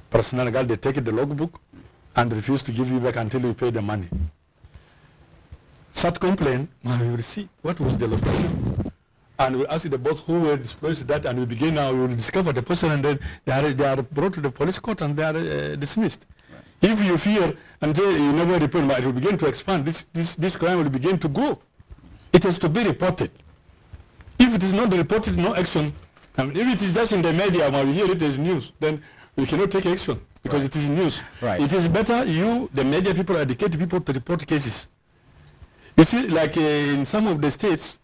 Personnel guard, they take the logbook and refuse to give you back until you pay the money. Such complaint, we will see what was the logbook. And we ask the boss who will disclose that, and we begin now, we will discover the person, and then they are brought to the police court and they are dismissed. Right. If you fear until you never report, but it will begin to expand, this crime will begin to grow. It has to be reported. If it is not reported, no action. I mean, if it is just in the media, when we hear it as news, then we cannot take action because right. It is news. Right. It is better the media people, educate people to report cases. You see, like in some of the states,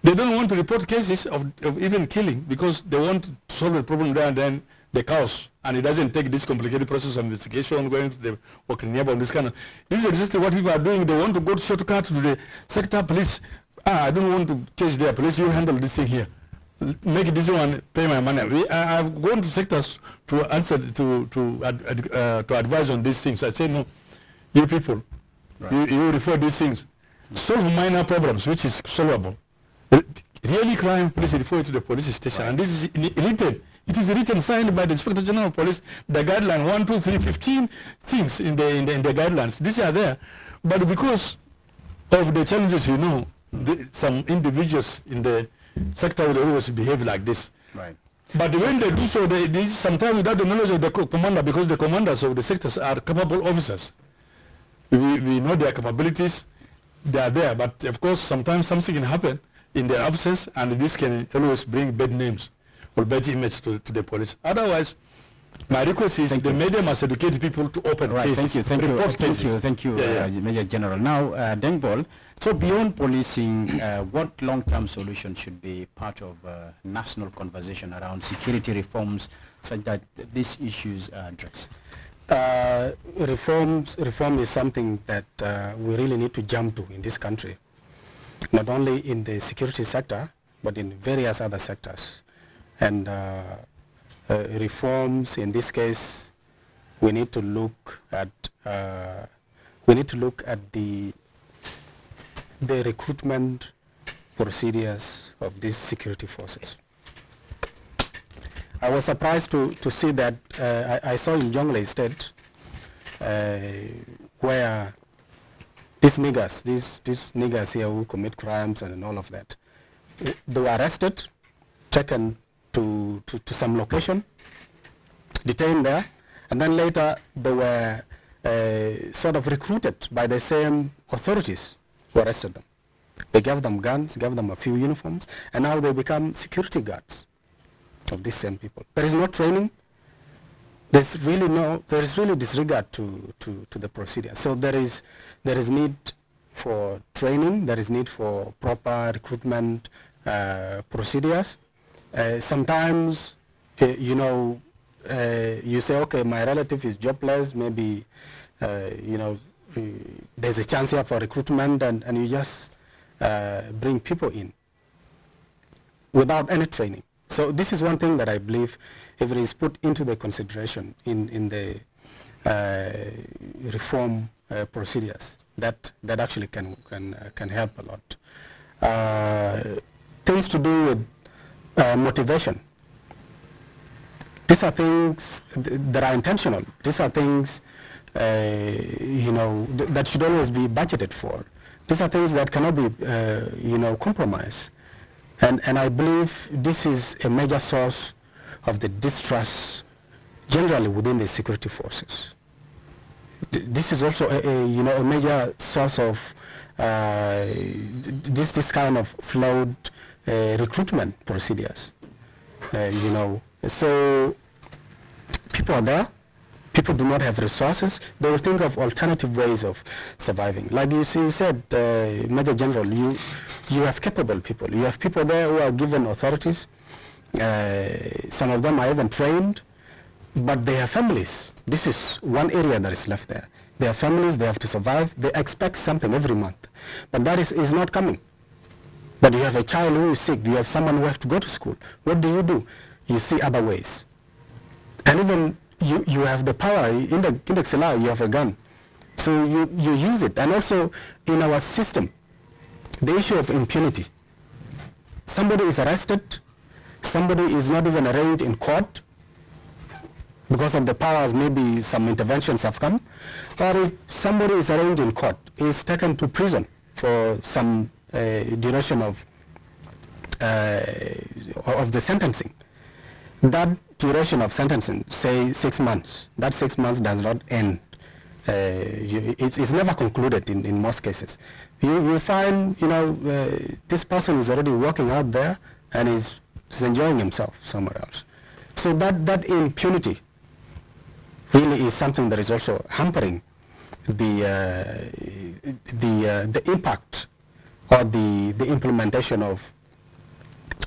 they don't want to report cases of even killing because they want to solve the problem there and then the cause, and it doesn't take this complicated process of investigation, going to the working neighbor and this kind of. This is exactly what people are doing. They want to go shortcut to the sector police. I don't want to case their police. You handle this thing here. Make this one pay my money. I've gone to sectors to answer to advise on these things. I say no, you people, right. you refer these things, solve minor problems which is solvable. Really crime, police refer it to the police station, right. And this is written. It is written, signed by the Inspector General of Police. The guideline 1, 2, 3, 15 things in the guidelines. These are there, but because of the challenges, you know, some individuals in the sector will always behave like this. Right. But when they do so, they sometimes without the knowledge of the commander, because the commanders of the sectors are capable officers. We know their capabilities. They are there, but of course sometimes something can happen in their absence, and this can always bring bad names or bad image to the police. Otherwise, My request is the media must educate people to open cases. Thank you, Major General. Now, Dengbol, so beyond policing, what long-term solution should be part of national conversation around security reforms such that these issues are addressed? Reform is something that we really need to jump to in this country, not only in the security sector, but in various other sectors. And reforms, in this case, we need to look at the recruitment procedures of these security forces. I was surprised to see that I saw in Jonglei State where these niggers here who commit crimes and all of that, they were arrested, taken to some location, detained there, and then later they were sort of recruited by the same authorities who arrested them. They gave them guns, gave them a few uniforms, and now they become security guards of these same people. There is no training. There is really disregard to the procedure. So there is need for training. There is need for proper recruitment procedures. Sometimes, you say, okay, my relative is jobless, maybe, there's a chance here for recruitment, and you just bring people in without any training. So this is one thing that I believe, if it is put into the consideration in the reform procedures, that actually can help a lot. Things to do with motivation. These are things that are intentional. These are things, that should always be budgeted for. These are things that cannot be, compromised. And I believe this is a major source of the distrust generally within the security forces. This is also a major source of this kind of flawed recruitment procedures. So people are there. People do not have resources. They will think of alternative ways of surviving. Like you said, Major General, you have capable people. You have people there who are given authorities. Some of them are even trained, but they have families. This is one area that is left there. They have families, they have to survive. They expect something every month, but that is not coming. But you have a child who is sick. You have someone who has to go to school. What do? You see other ways. And even you have the power, in the XLR, you have a gun. So you use it. And also in our system, the issue of impunity. Somebody is arrested, somebody is not even arraigned in court because of the powers, maybe some interventions have come. Or if somebody is arraigned in court, is taken to prison for some duration of the sentencing. That duration of sentencing, say 6 months, that 6 months does not end. It's never concluded in most cases. You find, this person is already working out there and is enjoying himself somewhere else. So that impunity really is something that is also hampering the impact or the implementation of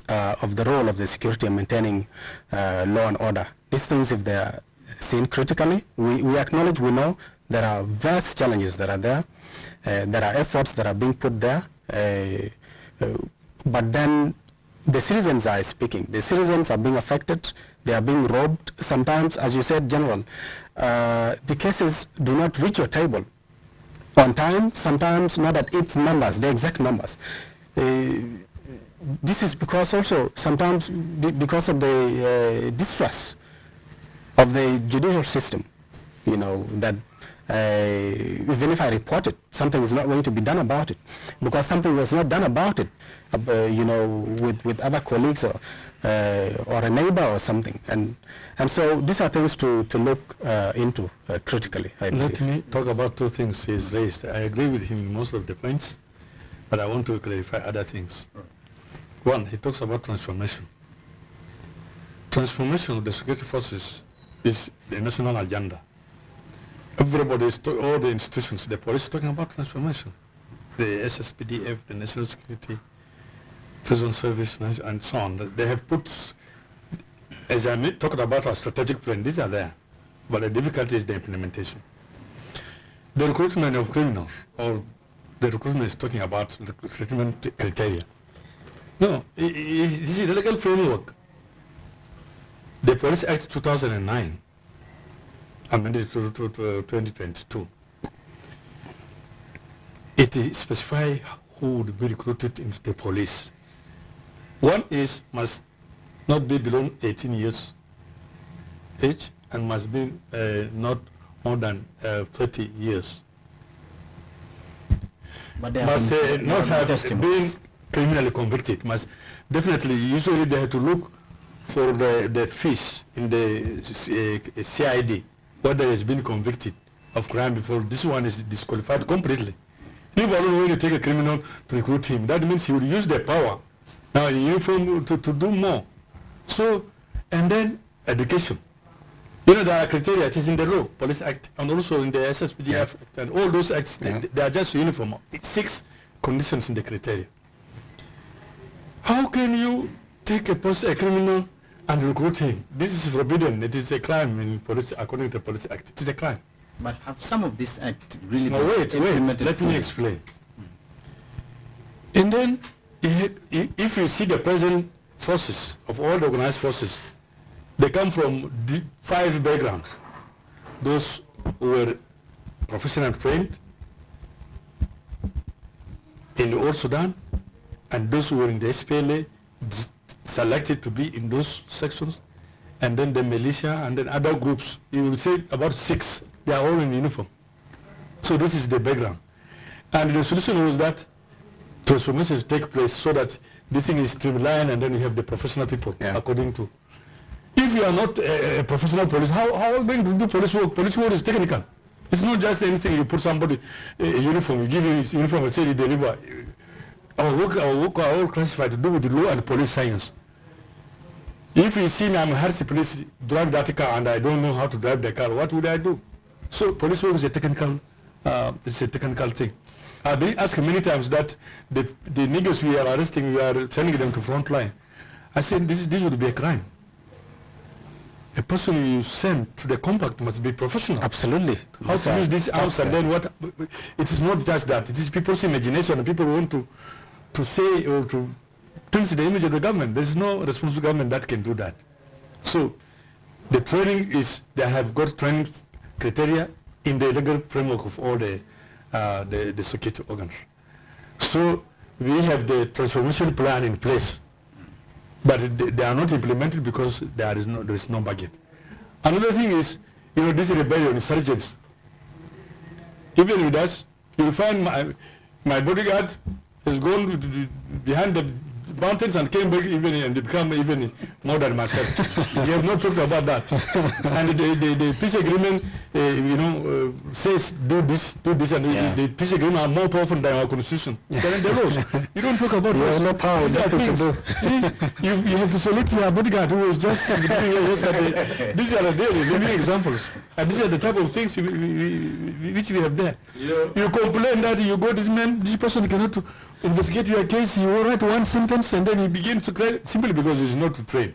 the role of the security and maintaining law and order. These things, if they are seen critically, we acknowledge, we know there are vast challenges that are there. There are efforts that are being put there. But then the citizens are speaking. The citizens are being affected. They are being robbed. Sometimes, as you said, General, the cases do not reach your table on time, sometimes not at its numbers, the exact numbers. This is because also sometimes because of the distrust of the judicial system, that even if I report it, something is not going to be done about it, because something was not done about it, with other colleagues or a neighbor or something, and so these are things to look into critically. Let me talk about two things he's raised. I agree with him in most of the points, but I want to clarify other things. One, he talks about transformation. Transformation of the security forces is the national agenda. Everybody is, all the institutions, the police is talking about transformation. The SSPDF, the National Security, Prison Service, and so on. They have put, as I talked about our strategic plan, these are there. But the difficulty is the implementation. The recruitment of criminals, or the recruitment is talking about the recruitment criteria. No, this is the legal framework. The Police Act 2009, amended to 2022, it specifies who would be recruited into the police. One is must not be below 18 years age and must be not more than 30 years. But they must not have been criminally convicted. Must definitely, usually they have to look for the fish in the CID, whether he has been convicted of crime before. This one is disqualified completely. If alone when you take a criminal to recruit him, that means he will use their power now in uniform to do more. So, and then education. You know, there are criteria, it is in the law, Police Act, and also in the SSPDF, and all those acts, they are just uniform. It's 6 conditions in the criteria. How can you take a criminal and recruit him? This is forbidden. It is a crime in police, according to the Police Act. It is a crime. But have some of this act really no, wait, let me explain. And then, if you see the present forces of all the organized forces, they come from 5 backgrounds. Those who were professional trained in the old Sudan, and those who were in the SPLA selected to be in those sections, and then the militia, and then other groups. You will say about 6. They are all in uniform. So this is the background. And the solution was that transformation take place so that this thing is streamlined, and then you have the professional people according to. If you are not a professional police, how are you going to do police work? Police work is technical. It's not just anything you put somebody a uniform, you give him his uniform and say you deliver. Our work are all classified to do with the law and police science. If you see me, I'm a Harsi police, drive that car and I don't know how to drive the car, what would I do? So police work is a technical, thing. I've been asked many times that the niggas we are arresting, we are sending them to front line. I said this would be a crime. A person you send to the compact must be professional. Absolutely. How to use these arms and then what? It is not just that. It is people's imagination and people want to say or to change the image of the government. There is no responsible government that can do that. So the training is, they have got training criteria in the legal framework of all the security organs. So we have the transformation plan in place, but they are not implemented because there is no budget. Another thing is, you know, this rebellion, insurgents. Even with us, you'll find my bodyguard has gone behind the mountains and came back even and become even more than myself. We have not talked about that. And the peace agreement, says do this, and the peace agreement are more powerful than our constitution. Than the laws. You don't talk about those. No power. You have to salute your bodyguard who was just yesterday. These are the daily living examples. And these are the type of things which we have there. Yeah. You complain that you got this person cannot investigate your case, you will write one sentence and then he begins to cry simply because he's not trained.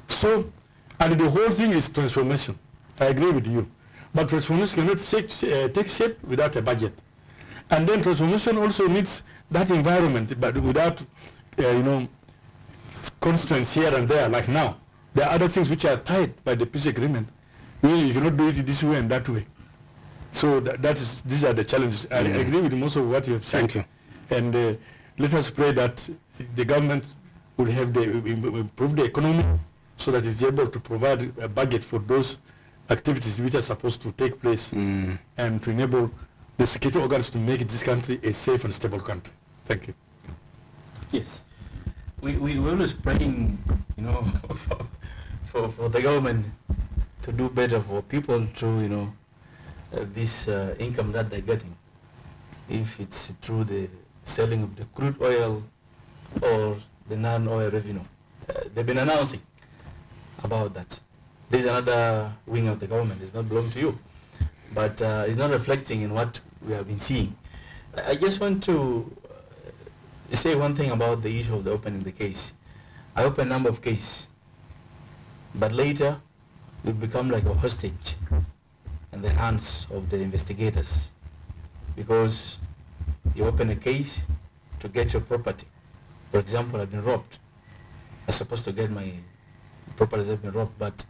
So, and the whole thing is transformation. I agree with you. But transformation cannot take shape without a budget. And then transformation also needs that environment, but without, constraints here and there, like now. There are other things which are tied by the peace agreement. You cannot do it this way and that way. So these are the challenges. I agree with most of what you have said. Thank you. And let us pray that the government will have improve the economy so that it's able to provide a budget for those activities which are supposed to take place and to enable the security organs to make this country a safe and stable country. Thank you. Yes. We always praying, for the government to do better for people through, this income that they're getting. If it's through the selling of the crude oil or the non-oil revenue. They've been announcing about that. There's another wing of the government. It's not belong to you. But it's not reflecting in what we have been seeing. I just want to say one thing about the issue of the opening the case. I opened a number of cases, but later we become like a hostage in the hands of the investigators, because you open a case to get your property. For example, I've been robbed. I'm supposed to get my properties have been robbed, but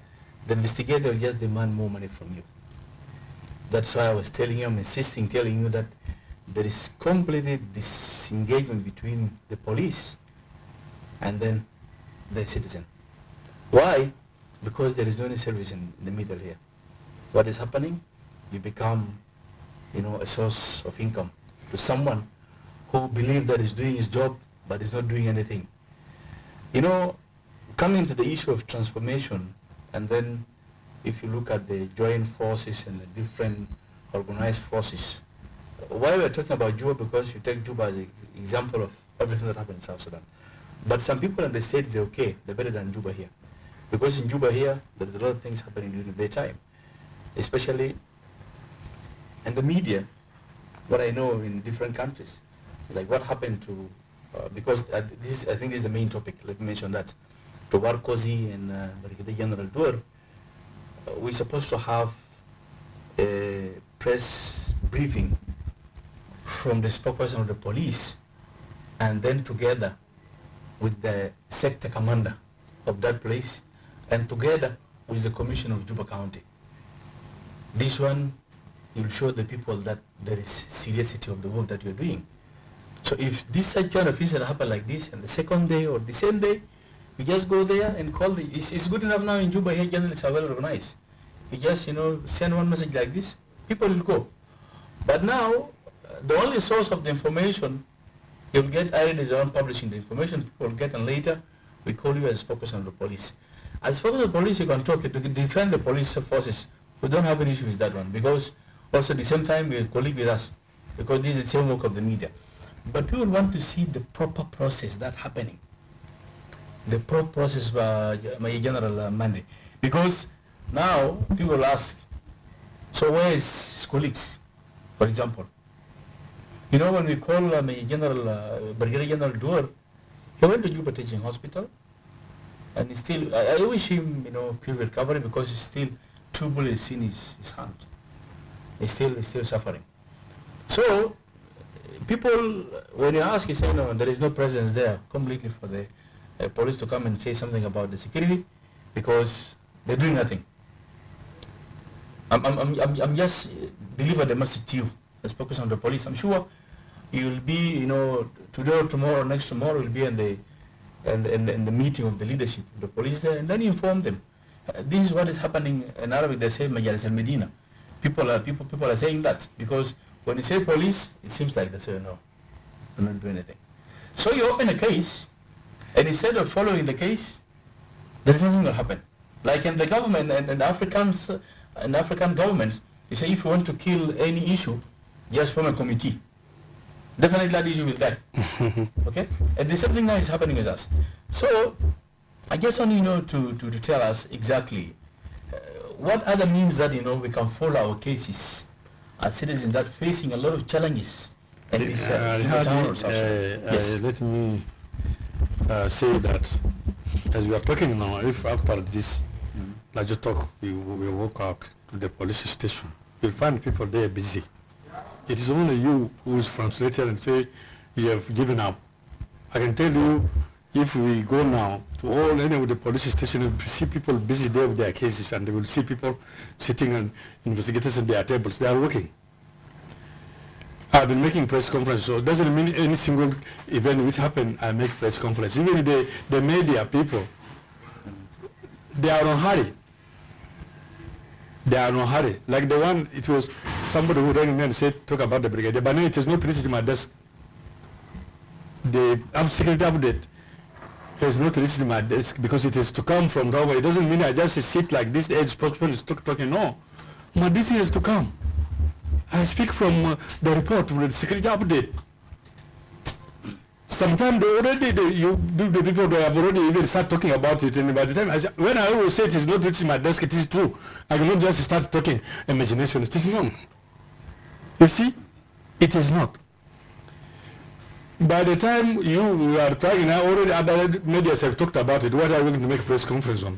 the investigator will just demand more money from you. That's why I was telling you, I'm insisting, telling you that there is completely disengagement between the police and then the citizen. Why? Because there is no any service in the middle here. What is happening? You become, a source of income to someone who believes that he's doing his job but is not doing anything. Coming to the issue of transformation, and then if you look at the joint forces and the different organized forces, why we're talking about Juba, because you take Juba as an example of everything that happened in South Sudan. But some people in the States say, okay, they're better than Juba here. Because in Juba here, there's a lot of things happening during the daytime, especially in the media, what I know in different countries, like what happened to, because I think this is the main topic, let me mention that, to Warkozi and Brigadier General Dur, we're supposed to have a press briefing from the spokesperson of the police, and then together with the sector commander of that place, and together with the commissioner of Juba County. This one will show the people that there is seriousness of the work that you're doing. So if this such kind of incident happen like this, and the second day or the same day, you just go there and call it's good enough now in Juba here, journalists are well organized. You just, send one message like this, people will go. But now, the only source of the information you'll get either is on publishing the information people will get, and later we call you as spokesperson of the police. As spokesperson of the police, you can talk to defend the police forces. We don't have an issue with that one, because also at the same time we colleague with us, because this is the same work of the media. But people want to see the proper process that's happening. The proper process by my general Monday. Because now people ask, so where is colleagues, for example? When we call Brigadier General Dur, he went to Juba Teaching Hospital, and he still, I wish him, quick recovery, because he's still 2 bullets in his hand. He's still suffering. So, people, when you ask, you say, no, there is no presence there completely for the police to come and say something about the security, because they're doing nothing. I'm just deliver the message to you, as focus on the police. I'm sure you will be, today or tomorrow or next tomorrow, you'll be in the meeting of the leadership of the police there, and then you inform them. This is what is happening in Arabic. They say Majalis al-Medina. People are saying that, because when you say police, it seems like they say no, they're not doing anything. So you open a case, and instead of following the case, there is nothing will happen. Like in the government and African governments, you say if you want to kill any issue, just form a committee. Definitely that issue will die. Okay? And the same thing now is happening with us. So I just want to tell us exactly what other means that we can follow our cases as citizens that facing a lot of challenges in this town or yes. Let me say that as we are talking now, if after this larger talk we walk out to the police station, you'll find people there busy. It is only you who is frustrated and say you have given up. I can tell you, if we go now to any of the police stations, we'll see people busy there with their cases, and they will see people sitting and investigators at their tables. They are working. I've been making press conferences, so it doesn't mean any single event which happened, I make press conference. Even the media people, they are on hurry. They are no hurry. Like the one, it was somebody who rang me and said, talk about the brigade. But now it is not reached my desk. The security update has not reached my desk because it is to come from Roma. It doesn't mean I just sit like this, the spokesman is talking. No. But this is to come. I speak from the report from the security update. sometimes the people they have already even start talking about it, and by the time when I always say it is not reaching my desk, it is true. I cannot just start talking imagination. It is not. You see, it is not. By the time you are talking, already other media have talked about it. What are we going to make a press conference on?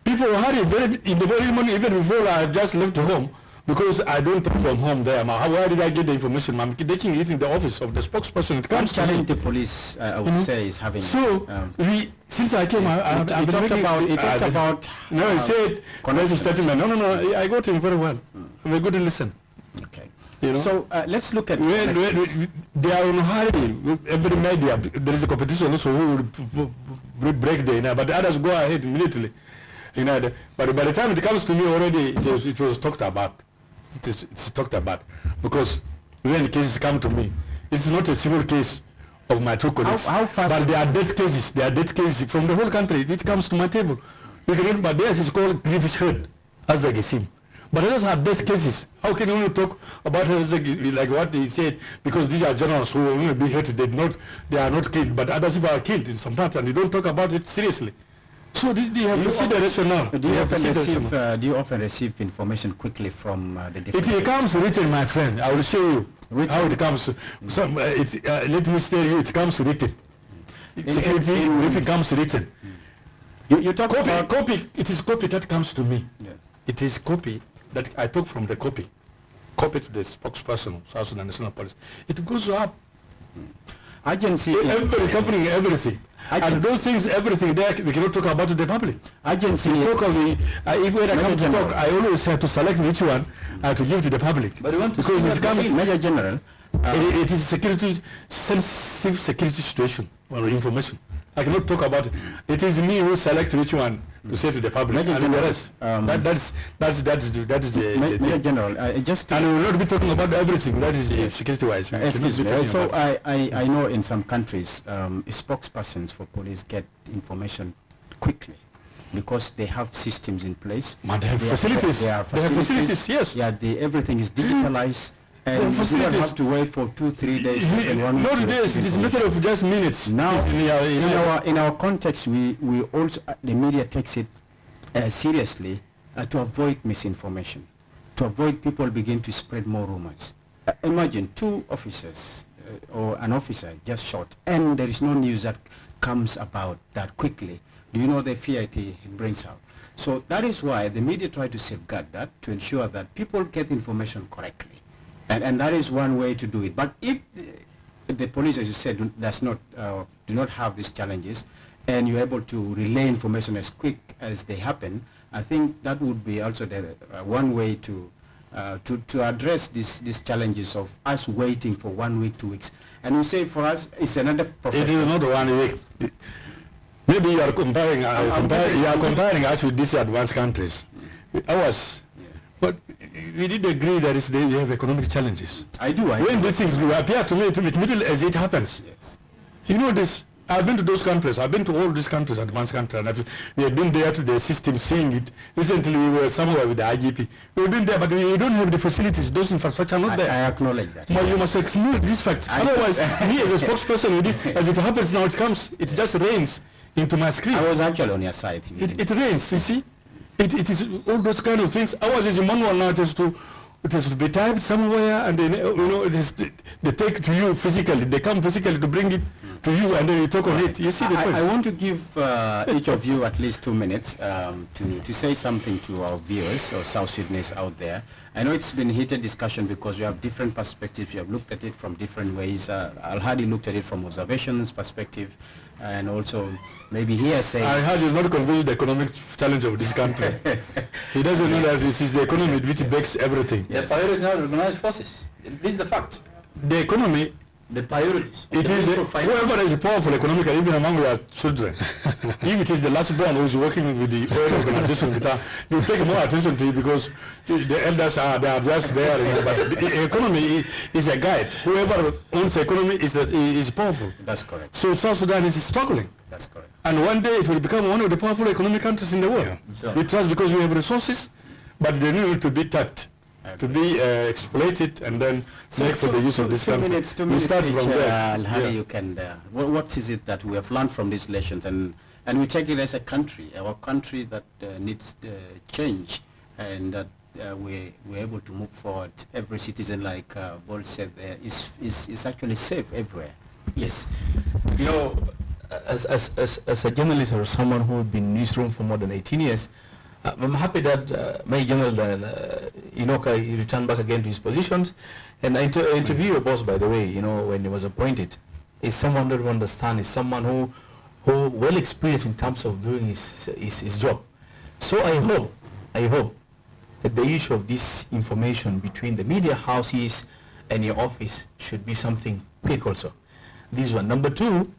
People hurry in the very morning, even before I just left home, because I don't come from home there. Where did I get the information? I'm taking it in the office of the spokesperson. It comes to me. The police, I would say, is having. So since I came, he talked about. No, he said, "Let's statement." No. I got him very well. We're good to listen. Okay. You know? So let's look at. They are on hurry. Every media, there is a competition also who will break the but the others go ahead immediately. But by the time it comes to me already, it was talked about. It's talked about because when cases come to me, it's not a civil case of my two colleagues, how fast but they are death cases. They are death cases from the whole country. It comes to my table. You can but theirs is called grievous hurt, as a gisim. But others are death cases. How can you talk about like what they said? Because these are generals who will be hurt. They are not killed, but other people are killed in some parts, and they don't talk about it seriously. So they have to see the rationale. Do you often receive information quickly from the different... It comes written, my friend. I will show you how it comes. Let me tell you, it comes written. Security, if it comes written. You talk about... Copy, it is copy that comes to me. Yeah. It is copy that I took from the copy. Copy to the spokesperson of South Sudan National Police. It goes up. Agency... Covering everything. And those things, everything there, we cannot talk about to the public. Agency... if when I come to talk, I always have to select which one to give to the public. But you want to because it's coming... Major General... it is a sensitive security situation or information. I cannot talk about it. It is me who select which one to say to the public. Major and General, the rest. That is the Major thing. General, and we will not be talking about everything. That is security-wise. Excuse me. Also, I know in some countries, spokespersons for police get information quickly because they have systems in place. They have facilities. They have facilities. Yes. Yeah. Everything is digitalized. And you don't have to wait for 2-3 days. Not days. It is a matter of just minutes. Now, in our context, we also the media takes it seriously to avoid misinformation, to avoid people begin to spread more rumors. Imagine 2 officers or an officer just shot, and there is no news that comes about that quickly. Do you know the fear it brings out? So that is why the media try to safeguard that, to ensure that people get information correctly. And that is one way to do it. But if the police, as you said, do not have these challenges, and you're able to relay information as quick as they happen, I think that would be also the one way to address these challenges of us waiting for 1 week, 2 weeks. And you say for us, it's another profession. It is not 1 week. Maybe you are comparing us with these advanced countries. Ours. But we did agree that they have economic challenges. I do. When these things will appear to me, middle as it happens. Yes. You know this. I've been to those countries. I've been to all these countries, advanced countries. And we have been there to the system, seeing it. Recently, we were somewhere with the IGP. We've been there, but we don't have the facilities. Those infrastructure are not there. I acknowledge that. But you must acknowledge this fact. Otherwise, me as a spokesperson, as it happens now, it just rains into my screen. I was actually on your side. It rains, you see. It is all those kind of things. Ours is a manual now. It has to be typed somewhere, and then they take to you physically. They come physically to bring it to you, and then you talk on it. You see the point. I want to give each of you at least 2 minutes to say something to our viewers or South Sudanese out there. I know it's been heated discussion because we have different perspectives. You have looked at it from different ways. Al-Hadi looked at it from observations perspective, and also maybe here saying... Al-Hadi is not convinced with the economic challenge of this country. He doesn't know that this is the economy which bakes everything. Yes. The priorities are organized forces. This is the fact. The economy... The priorities. It is whoever is powerful economically, even among our children. If it is the last born who is working with the oil organization, you take more attention to it because the elders they are just there. But the economy is a guide. Whoever owns the economy is powerful. That's correct. So South Sudan is struggling. That's correct. And one day it will become one of the powerful economic countries in the world. Yeah. We trust because we have resources, but they need to be tapped. to be exploited and then make for the use of this country. 2 minutes, start from there. Al-Hadi, you can, what is it that we have learned from these lessons, and we take it as a country, our country that needs change, and that we're able to move forward. Every citizen, like Bol said, is actually safe everywhere. Yes. You know, as a journalist or someone who's been in this room for more than 18 years, I'm happy that Major General Inoka he returned back again to his positions. And I interview your boss, by the way, you know, when he was appointed. He's someone that we understand, is someone who well experienced in terms of doing his job. So I hope that the issue of this information between the media houses and your office should be something quick also. This one. Number two,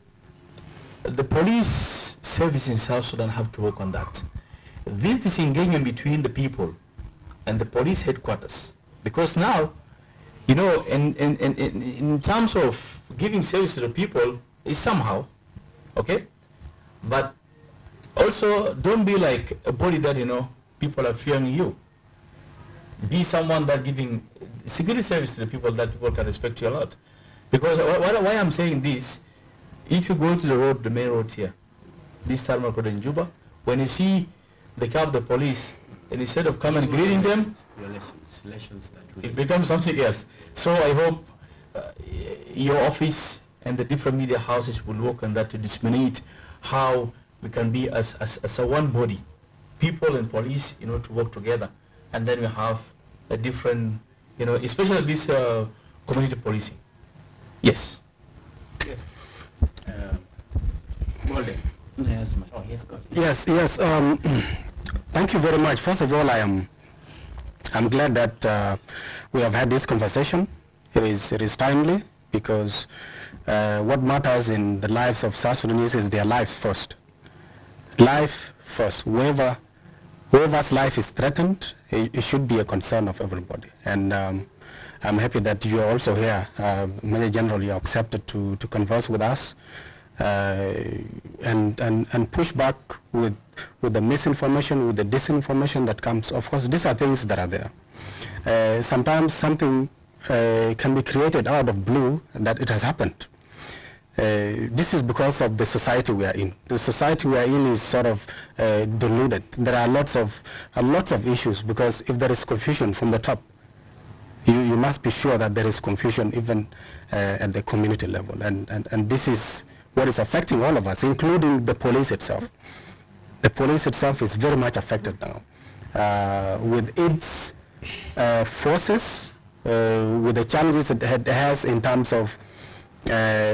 the police service in South Sudan have to work on that. This disengagement between the people and the police headquarters, because now, you know, in terms of giving service to the people is somehow, okay, but also don't be like a body that, you know, people are fearing you. Be someone that giving security service to the people that people can respect you a lot. Because why I'm saying this, if you go to the road, the main road here, this Tarmac Road in Juba, when you see the car of the police, and instead of coming and greeting them, it becomes something else. So I hope your office and the different media houses will work on that to disseminate how we can be as a one body, people and police, you know, to work together. And then we have a different, you know, especially this community policing. Yes. Yes. Golden. Yes. Oh, yes, go ahead. Yes. Thank you very much. First of all, I'm glad that we have had this conversation. It is timely, because what matters in the lives of South Sudanese is their lives first. Life first. Whoever's life is threatened, it should be a concern of everybody. And I'm happy that you are also here. Major General, you accepted to converse with us and push back with the misinformation, with the disinformation that comes. Of course, these are things that are there. Sometimes something can be created out of blue that it has happened. This is because of the society we are in. The society we are in is sort of deluded. There are lots of issues, because if there is confusion from the top, you must be sure that there is confusion even at the community level. And this is what is affecting all of us, including the police itself. The police itself is very much affected now with its forces, with the challenges it has in terms of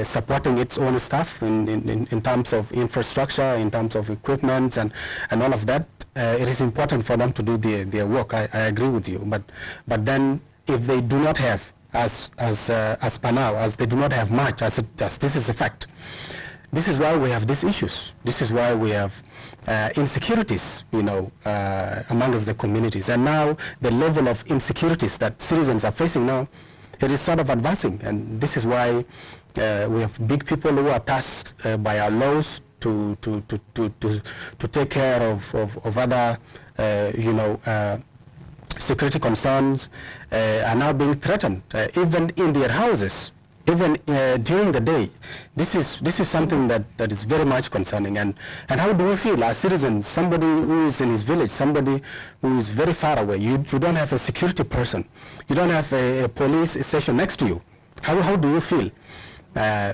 supporting its own staff, in terms of infrastructure, in terms of equipment, and all of that. It is important for them to do their work. I agree with you, but then if they do not have, as per now, as they do not have much, as this is a fact. This is why we have these issues. This is why we have insecurities, you know, amongst the communities. And now the level of insecurities that citizens are facing now, it is sort of advancing. And this is why we have big people who are tasked by our laws to take care of other, you know, security concerns, are now being threatened, even in their houses, even during the day. This is something that is very much concerning. And how do we feel as citizens? Somebody who is in his village, somebody who is very far away, you don't have a security person, you don't have a police station next to you. How do you feel?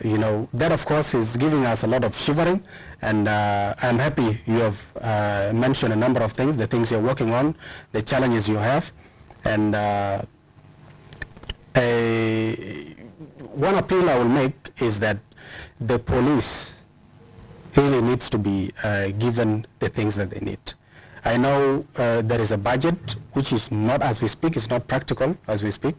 You know, that of course is giving us a lot of shivering, and I'm happy you have mentioned a number of things, the things you're working on, the challenges you have. And one appeal I will make is that the police really needs to be given the things that they need. I know there is a budget which is not, as we speak, it's not practical as we speak.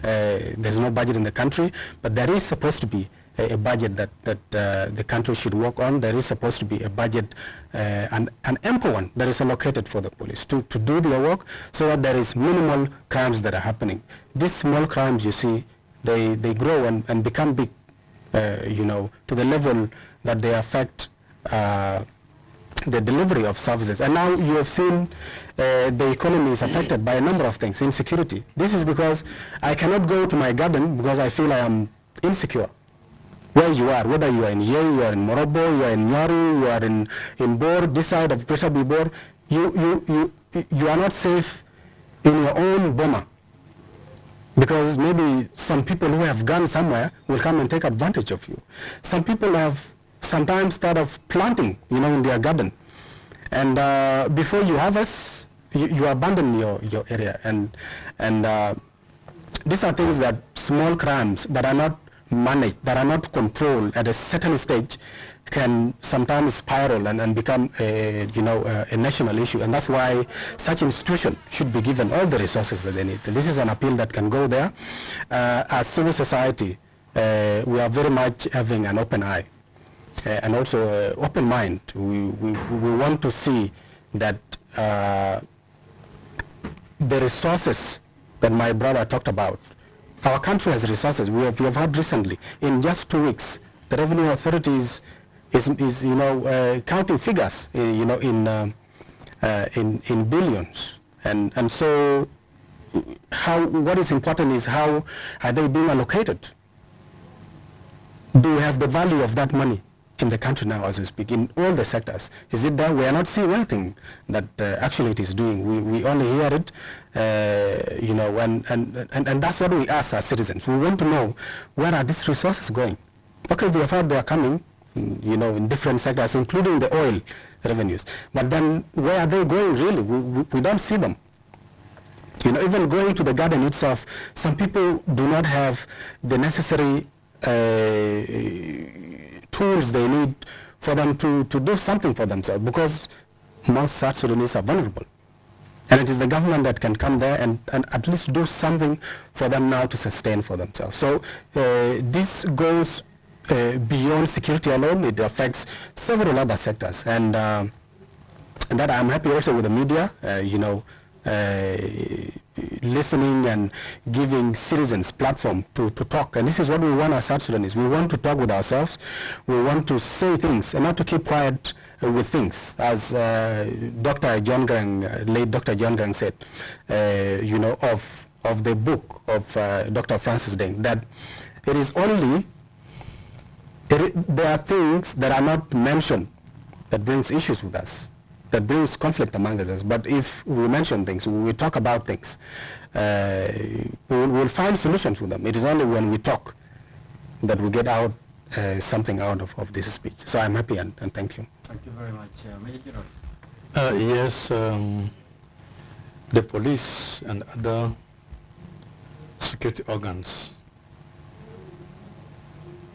There's no budget in the country, but there is supposed to be a budget that the country should work on. There is supposed to be a budget, an ample one that is allocated for the police to do their work, so that there is minimal crimes that are happening. These small crimes, you see, they grow and become big, you know, to the level that they affect the delivery of services. And now you have seen the economy is affected by a number of things, insecurity. This is because I cannot go to my garden because I feel I am insecure. Where you are, whether you are in Yei, you are in Morobo, you are in Nyaru, you are in Bor, this side of Greater Bibor, you are not safe in your own boma. Because maybe some people who have gone somewhere will come and take advantage of you. Some people have sometimes thought of planting, in their garden. And before you harvest, you abandon your area. And these are things that small crimes that are not managed, that are not controlled at a certain stage can sometimes spiral and become a national issue. And that's why such institution should be given all the resources that they need. This is an appeal that can go there. As civil society, we are very much having an open eye and also open mind. We want to see that the resources that my brother talked about, our country has resources. We have had recently, in just 2 weeks, the Revenue Authority is counting figures, in billions, and so what is important is how are they being allocated? Do we have the value of that money in the country now as we speak, in all the sectors? Is it there? We are not seeing anything that actually it is doing. We only hear it, and that's what we ask as citizens. We want to know, where are these resources going? Okay, we have heard they are coming, in different sectors, including the oil revenues. But then, where are they going really? We don't see them. Even going to the garden itself, some people do not have the necessary tools they need for them to do something for themselves, because most South Sudanese are vulnerable. And it is the government that can come there and at least do something for them now to sustain for themselves. So this goes beyond security alone. It affects several other sectors. And that I'm happy also with the media, listening and giving citizens platform to talk. And this is what we want as South Sudanese. We want to talk with ourselves. We want to say things and not to keep quiet with things. As Dr. John Grang, late Dr. John Grang said, of the book of Dr. Francis Deng, that it is only, there are things that are not mentioned that brings issues with us, that brings conflict among us. But if we mention things, we talk about things, we'll find solutions with them. It is only when we talk that we get out something out of this speech. So I'm happy and thank you. Thank you very much. Major General. Yes, the police and other security organs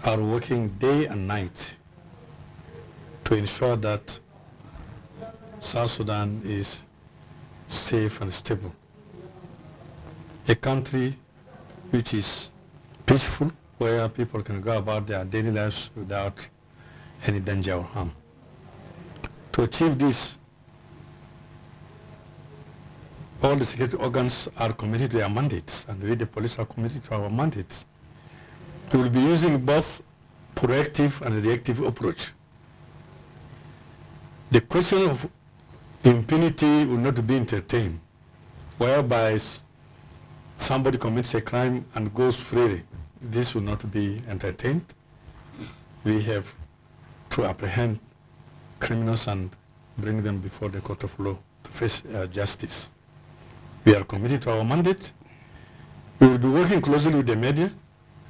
are working day and night to ensure that South Sudan is safe and stable. A country which is peaceful, where people can go about their daily lives without any danger or harm. To achieve this, all the security organs are committed to their mandates, and we, the police, are committed to our mandates. We will be using both proactive and reactive approach. The question of impunity will not be entertained, whereby somebody commits a crime and goes freely. This will not be entertained. We have to apprehend criminals and bring them before the court of law to face justice. We are committed to our mandate. We will be working closely with the media.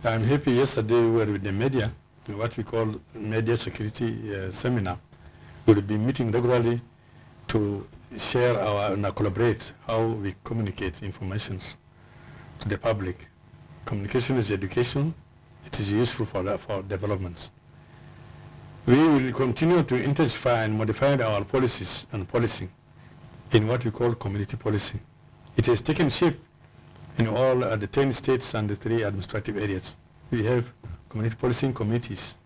I'm happy yesterday we were with the media in what we call media security seminar. We will be meeting regularly to share and collaborate how we communicate information to the public. Communication is education. It is useful for developments. We will continue to intensify and modify our policies and policing in what we call community policing. It has taken shape in all the 10 states and the 3 administrative areas. We have community policing committees.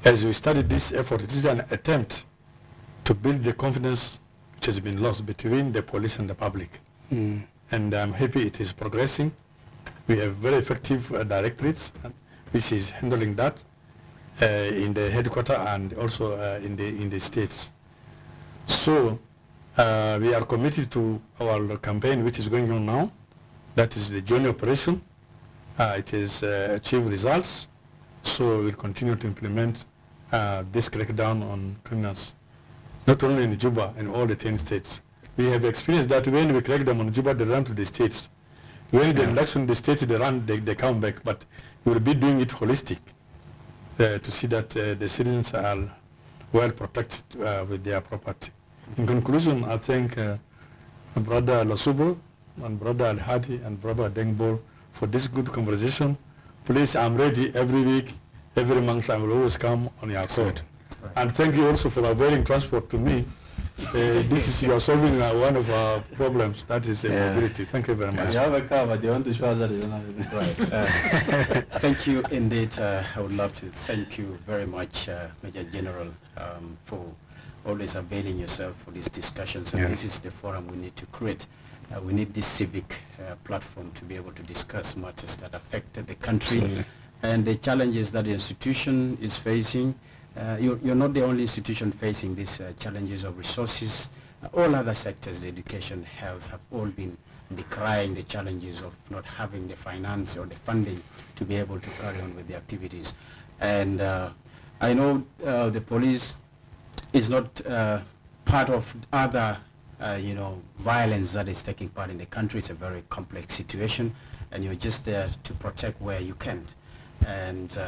As we started this effort, it is an attempt to build the confidence which has been lost between the police and the public. And I'm happy it is progressing. We have very effective directorates which is handling that in the headquarters and also in the states. So we are committed to our campaign, which is going on now. That is the joint operation. It has achieved results. So we'll continue to implement this crackdown on criminals, not only in Juba, in all the 10 states. We have experienced that when we crack them on Juba, they run to the states. When the election in the states, they run, they come back. But we will be doing it holistic to see that the citizens are well protected with their property. In conclusion, I thank Brother Lasubo and Brother Al-Hadi and Brother Dengbo for this good conversation. Please, I'm ready every week, every month. I will always come on your call. Right. And thank you also for availing transport to me. This is, you are solving one of our problems, that is mobility. Thank you very much. You have a car, but you want to show us that you don't have it. Right. Thank you indeed. I would love to thank you very much, Major General, for always availing yourself for these discussions. And this is the forum we need to create. We need this civic platform to be able to discuss matters that affect the country. Absolutely. And the challenges that the institution is facing. You're not the only institution facing these challenges of resources. All other sectors, education, health, have all been decrying the challenges of not having the finance or the funding to be able to carry on with the activities. And I know the police is not part of other violence that is taking part in the country. It's a very complex situation, and you're just there to protect where you can. And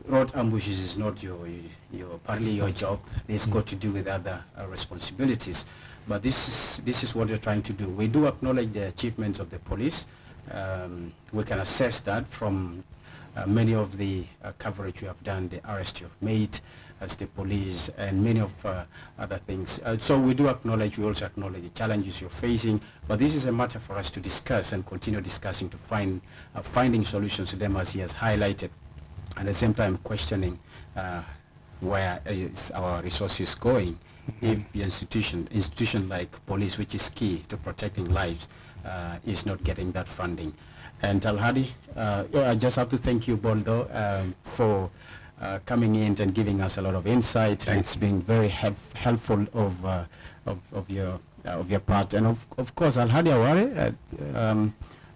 road ambushes is not partly your job. It's got to do with other responsibilities. But this is what we're trying to do. We do acknowledge the achievements of the police. We can assess that from many of the coverage we have done, the arrests you have made as the police, and many of other things. So we do acknowledge, we also acknowledge the challenges you're facing, but this is a matter for us to discuss and continue discussing to finding solutions to them, as he has highlighted, and at the same time questioning where is our resources going. If the institution like police, which is key to protecting lives, is not getting that funding. And Al-Hadi, I just have to thank you, Boldo, for coming in and giving us a lot of insight. It's been very helpful of your part. And of course, Al-Hadi Aware,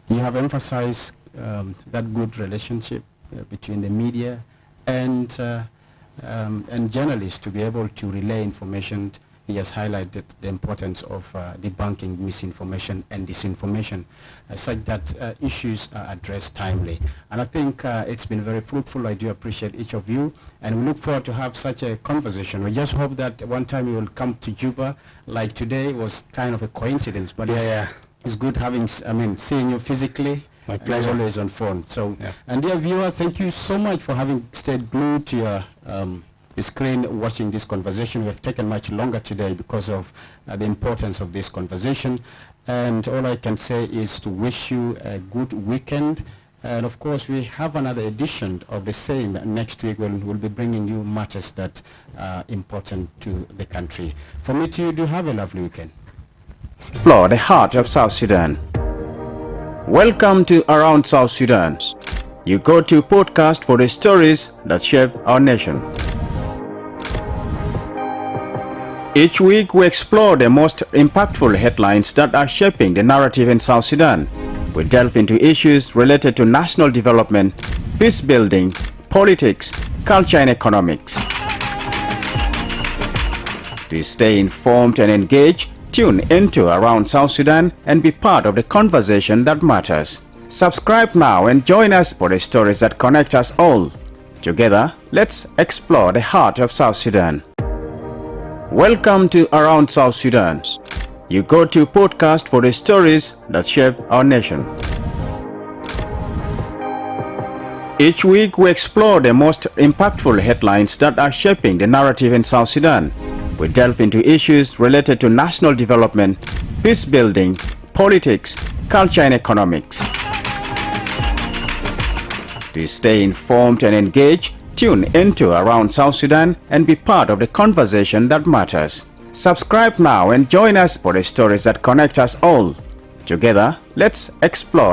you have emphasized that good relationship between the media and journalists to be able to relay information. He has highlighted the importance of debunking misinformation and disinformation, such that issues are addressed timely. And I think it's been very fruitful. I do appreciate each of you, and we look forward to have such a conversation. We just hope that one time you will come to Juba, like today was kind of a coincidence, but it's good seeing you physically. My pleasure. Always on phone. So, and dear viewer, thank you so much for having stayed glued to your screen watching this conversation. We have taken much longer today because of the importance of this conversation. And all I can say is to wish you a good weekend. And of course, we have another edition of the same next week when we'll be bringing you matters that are important to the country. For me to you, do have a lovely weekend. Explore the heart of South Sudan. Welcome to Around South Sudan. You go to podcast for the stories that shape our nation. Each week we explore the most impactful headlines that are shaping the narrative in South Sudan. We delve into issues related to national development, peace building, politics, culture and economics. To stay informed and engaged, tune into Around South Sudan and be part of the conversation that matters. Subscribe now and join us for the stories that connect us all. Together, let's explore the heart of South Sudan. Welcome to Around South Sudan. You go to podcast for the stories that shape our nation. Each week we explore the most impactful headlines that are shaping the narrative in South Sudan. We delve into issues related to national development, peace building, politics, culture and economics. To stay informed and engaged, tune into Around South Sudan and be part of the conversation that matters. Subscribe now and join us for the stories that connect us all. Together, let's explore